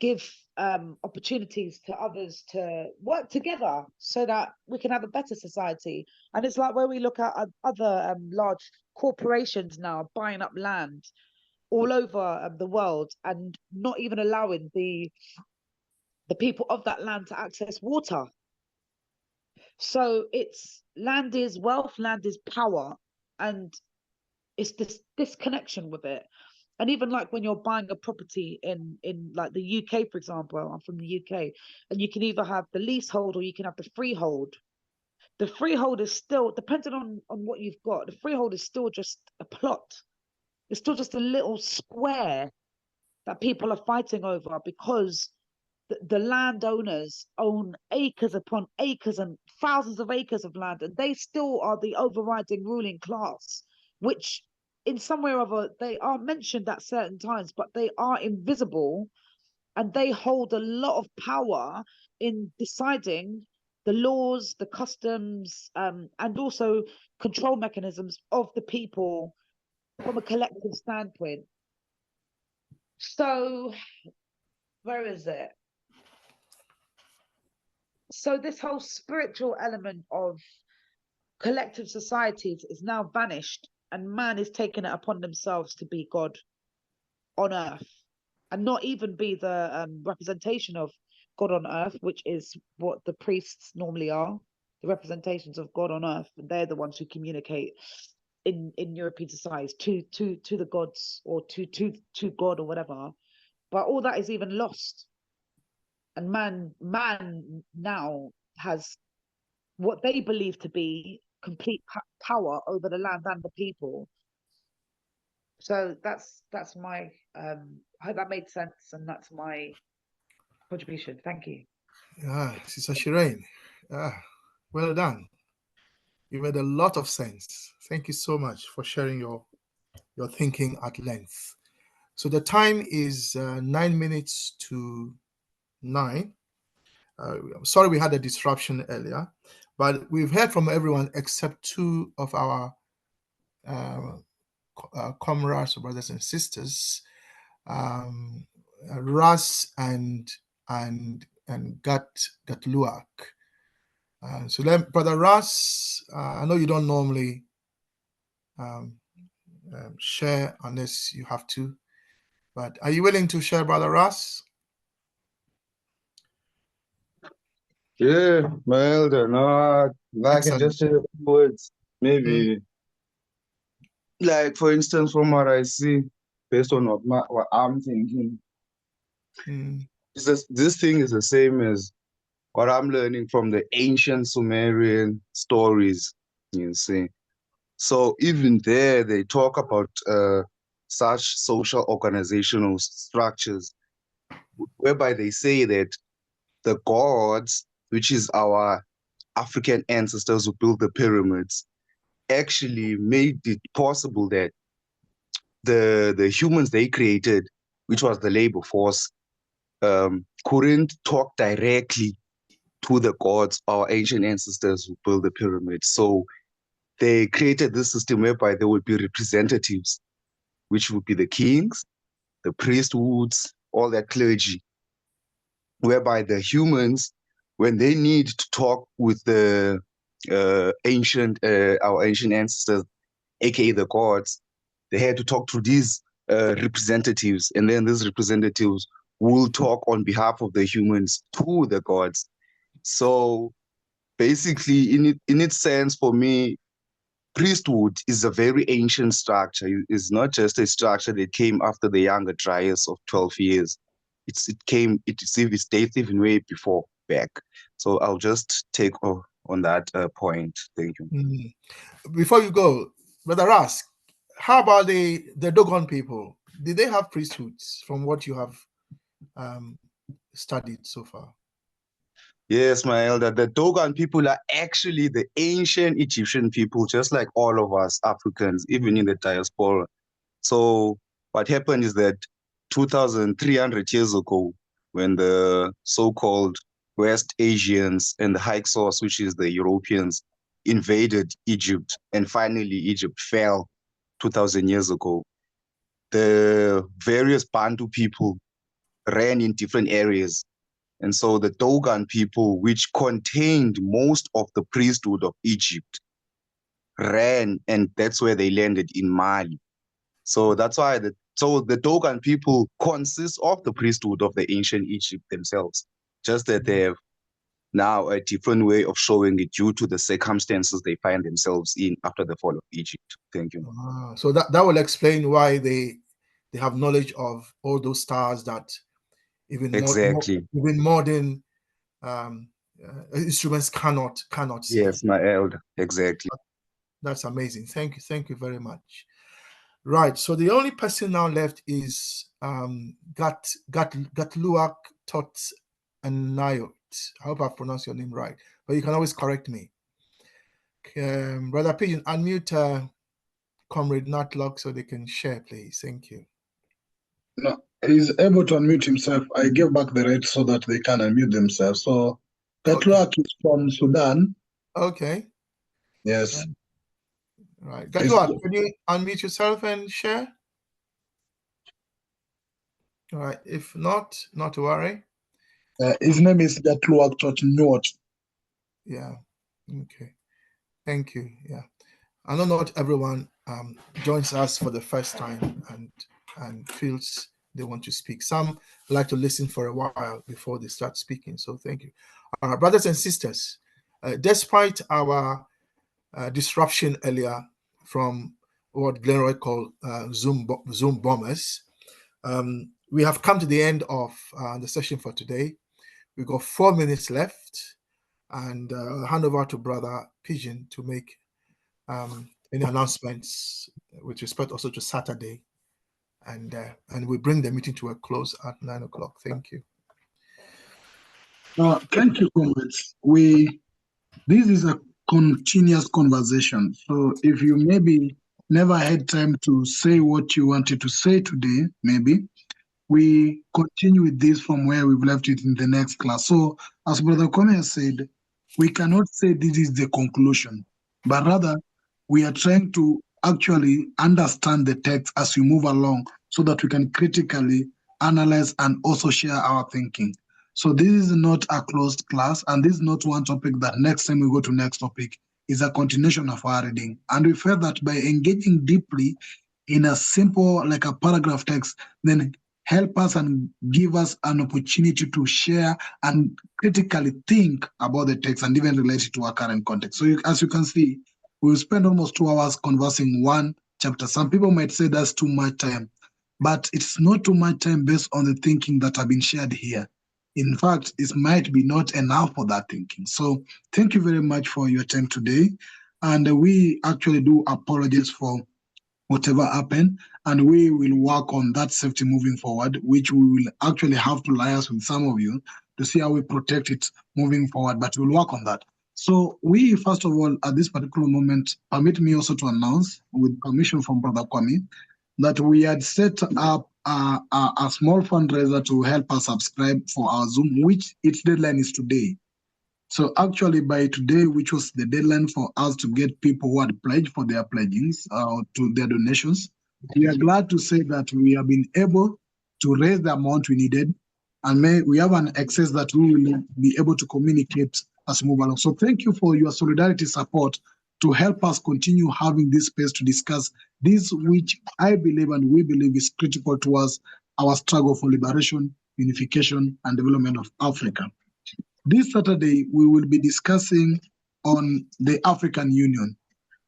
give opportunities to others to work together so that we can have a better society. And it's like where we look at other large corporations now buying up land all over the world and not even allowing the people of that land to access water. So it's land is wealth, land is power, and it's this disconnection with it. And even like when you're buying a property in like the UK, for example, I'm from the UK, and you can either have the leasehold or you can have the freehold. The freehold is still, depending on what you've got, the freehold is still just a plot. It's still just a little square that people are fighting over, because the landowners own acres upon acres and thousands of acres of land, and they still are the overriding ruling class, which in some way or other they are mentioned at certain times, but they are invisible, and they hold a lot of power in deciding the laws, the customs, and also control mechanisms of the people from a collective standpoint. So where is it? So this whole spiritual element of collective societies is now vanished, and man is taking it upon themselves to be God on earth, and not even be the representation of God on earth, which is what the priests normally are. the representations of God on earth. They're the ones who communicate in European society to the gods, or to God, or whatever. But all that is even lost, and man now has what they believe to be complete power over the land and the people. So that's my I hope that made sense, and that's my contribution. Thank you. Yeah, Sister Shireen, well done. You made a lot of sense. Thank you so much for sharing your thinking at length. So the time is 9 minutes to 9. I'm sorry we had a disruption earlier, but we've heard from everyone except 2 of our comrades, brothers and sisters, Ras and Gatluak. So then, Brother Ras, I know you don't normally share unless you have to, but are you willing to share, Brother Ras? Yeah, my elder. No, I can just say a few words. Maybe, like for instance, from what I see, based on what I'm thinking, this thing is the same as what I'm learning from the ancient Sumerian stories. You see, so even there they talk about such social organizational structures, whereby they say that the gods, which is our African ancestors who built the pyramids, actually made it possible that the humans they created, which was the labor force, couldn't talk directly to the gods, our ancient ancestors who built the pyramids. So they created this system whereby there would be representatives, which would be the kings, the priesthoods, all that clergy, whereby the humans, when they need to talk with the our ancient ancestors, aka the gods, they had to talk to these representatives, and then these representatives will talk on behalf of the humans to the gods. So basically, in its sense, for me, priesthood is a very ancient structure. It's not just a structure that came after the Younger Dryas of 12 years. It dates even way before back. So I'll just take on that point. Thank you. Before you go, Brother Ras, how about the Dogon people? Did they have priesthoods from what you have studied so far? Yes, my elder. The Dogon people are actually the ancient Egyptian people, just like all of us Africans, even in the diaspora. So what happened is that 2,300 years ago, when the so-called West Asians and the Hyksos, which is the Europeans, invaded Egypt, and finally Egypt fell 2,000 years ago, the various Bantu people ran in different areas. And so the Dogon people, which contained most of the priesthood of Egypt, ran, and that's where they landed in Mali. So that's why the Dogon people consist of the priesthood of the ancient Egypt themselves, just that they have now a different way of showing it due to the circumstances they find themselves in after the fall of Egypt. Thank you. So that will explain why they have knowledge of all those stars that even modern instruments cannot see. Yes, my elder, exactly. That's amazing. Thank you very much. Right. So the only person now left is Gatluak Tot Anayot. I hope I pronounced your name right, but you can always correct me. Brother Pigeon, unmute Comrade Natlock so they can share, please. Thank you. No, he's able to unmute himself. I gave back the right so that they can unmute themselves. So Gatluak is from Sudan. Okay. Yes. Right. Gatluak, can you unmute yourself and share? All right. If not to worry. His name is Gatluak Tot. Yeah. Okay. Thank you. Yeah. I know not everyone joins us for the first time and feels they want to speak. Some like to listen for a while before they start speaking. So thank you. All right, brothers and sisters, despite our disruption earlier from what Glenroy called Zoom bombers, we have come to the end of the session for today. We've got 4 minutes left, and I'll hand over to Brother Pigeon to make any announcements with respect also to Saturday, and we bring the meeting to a close at 9 o'clock. Thank you. Thank you, comrades. This is a continuous conversation. So if you maybe never had time to say what you wanted to say today, maybe we continue with this from where we've left it in the next class. So as Brother Kwame has said, we cannot say this is the conclusion, but rather we are trying to actually understand the text as we move along so that we can critically analyze and also share our thinking. So this is not a closed class, and this is not one topic that next time we go to next topic is a continuation of our reading. And we felt that by engaging deeply in a simple, like a paragraph text, then help us and give us an opportunity to share and critically think about the text and even relate it to our current context. So as you can see, we'll spend almost 2 hours conversing one chapter. Some people might say that's too much time, but it's not too much time based on the thinking that have been shared here. In fact, it might be not enough for that thinking. So thank you very much for your time today. And we actually do apologize for whatever happened, and we will work on that safety moving forward, which we will actually have to liaise with some of you to see how we protect it moving forward, but we'll work on that. So we, first of all, at this particular moment, permit me also to announce, with permission from Brother Kwame, that we had set up a small fundraiser to help us subscribe for our Zoom, which its deadline is today. So actually by today, which was the deadline for us to get people who had pledged for their pledgings to their donations, we are glad to say that we have been able to raise the amount we needed, and we have an excess that we will be able to communicate as we move along. So thank you for your solidarity support to help us continue having this space to discuss this, which I believe and we believe is critical towards our struggle for liberation, unification, and development of Africa. This Saturday, we will be discussing on the African Union.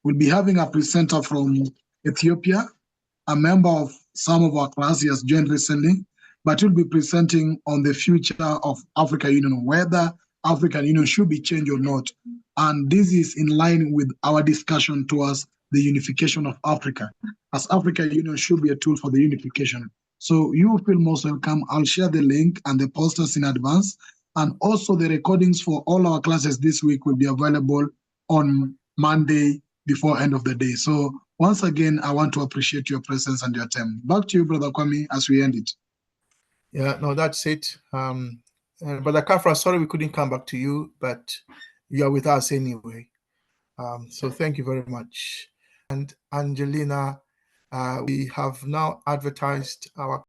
We'll be having a presenter from Ethiopia, a member of some of our class. He has joined recently, but he'll be presenting on the future of African Union, whether African Union should be changed or not. And this is in line with our discussion towards the unification of Africa, as African Union should be a tool for the unification. So you feel most welcome. I'll share the link and the posters in advance. And also the recordings for all our classes this week will be available on Monday before end of the day. So once again, I want to appreciate your presence and your time. Back to you, Brother Kwame, as we end it. Yeah, no, that's it. Brother Kafra, sorry we couldn't come back to you, but you are with us anyway. So thank you very much. And Angelina, we have now advertised our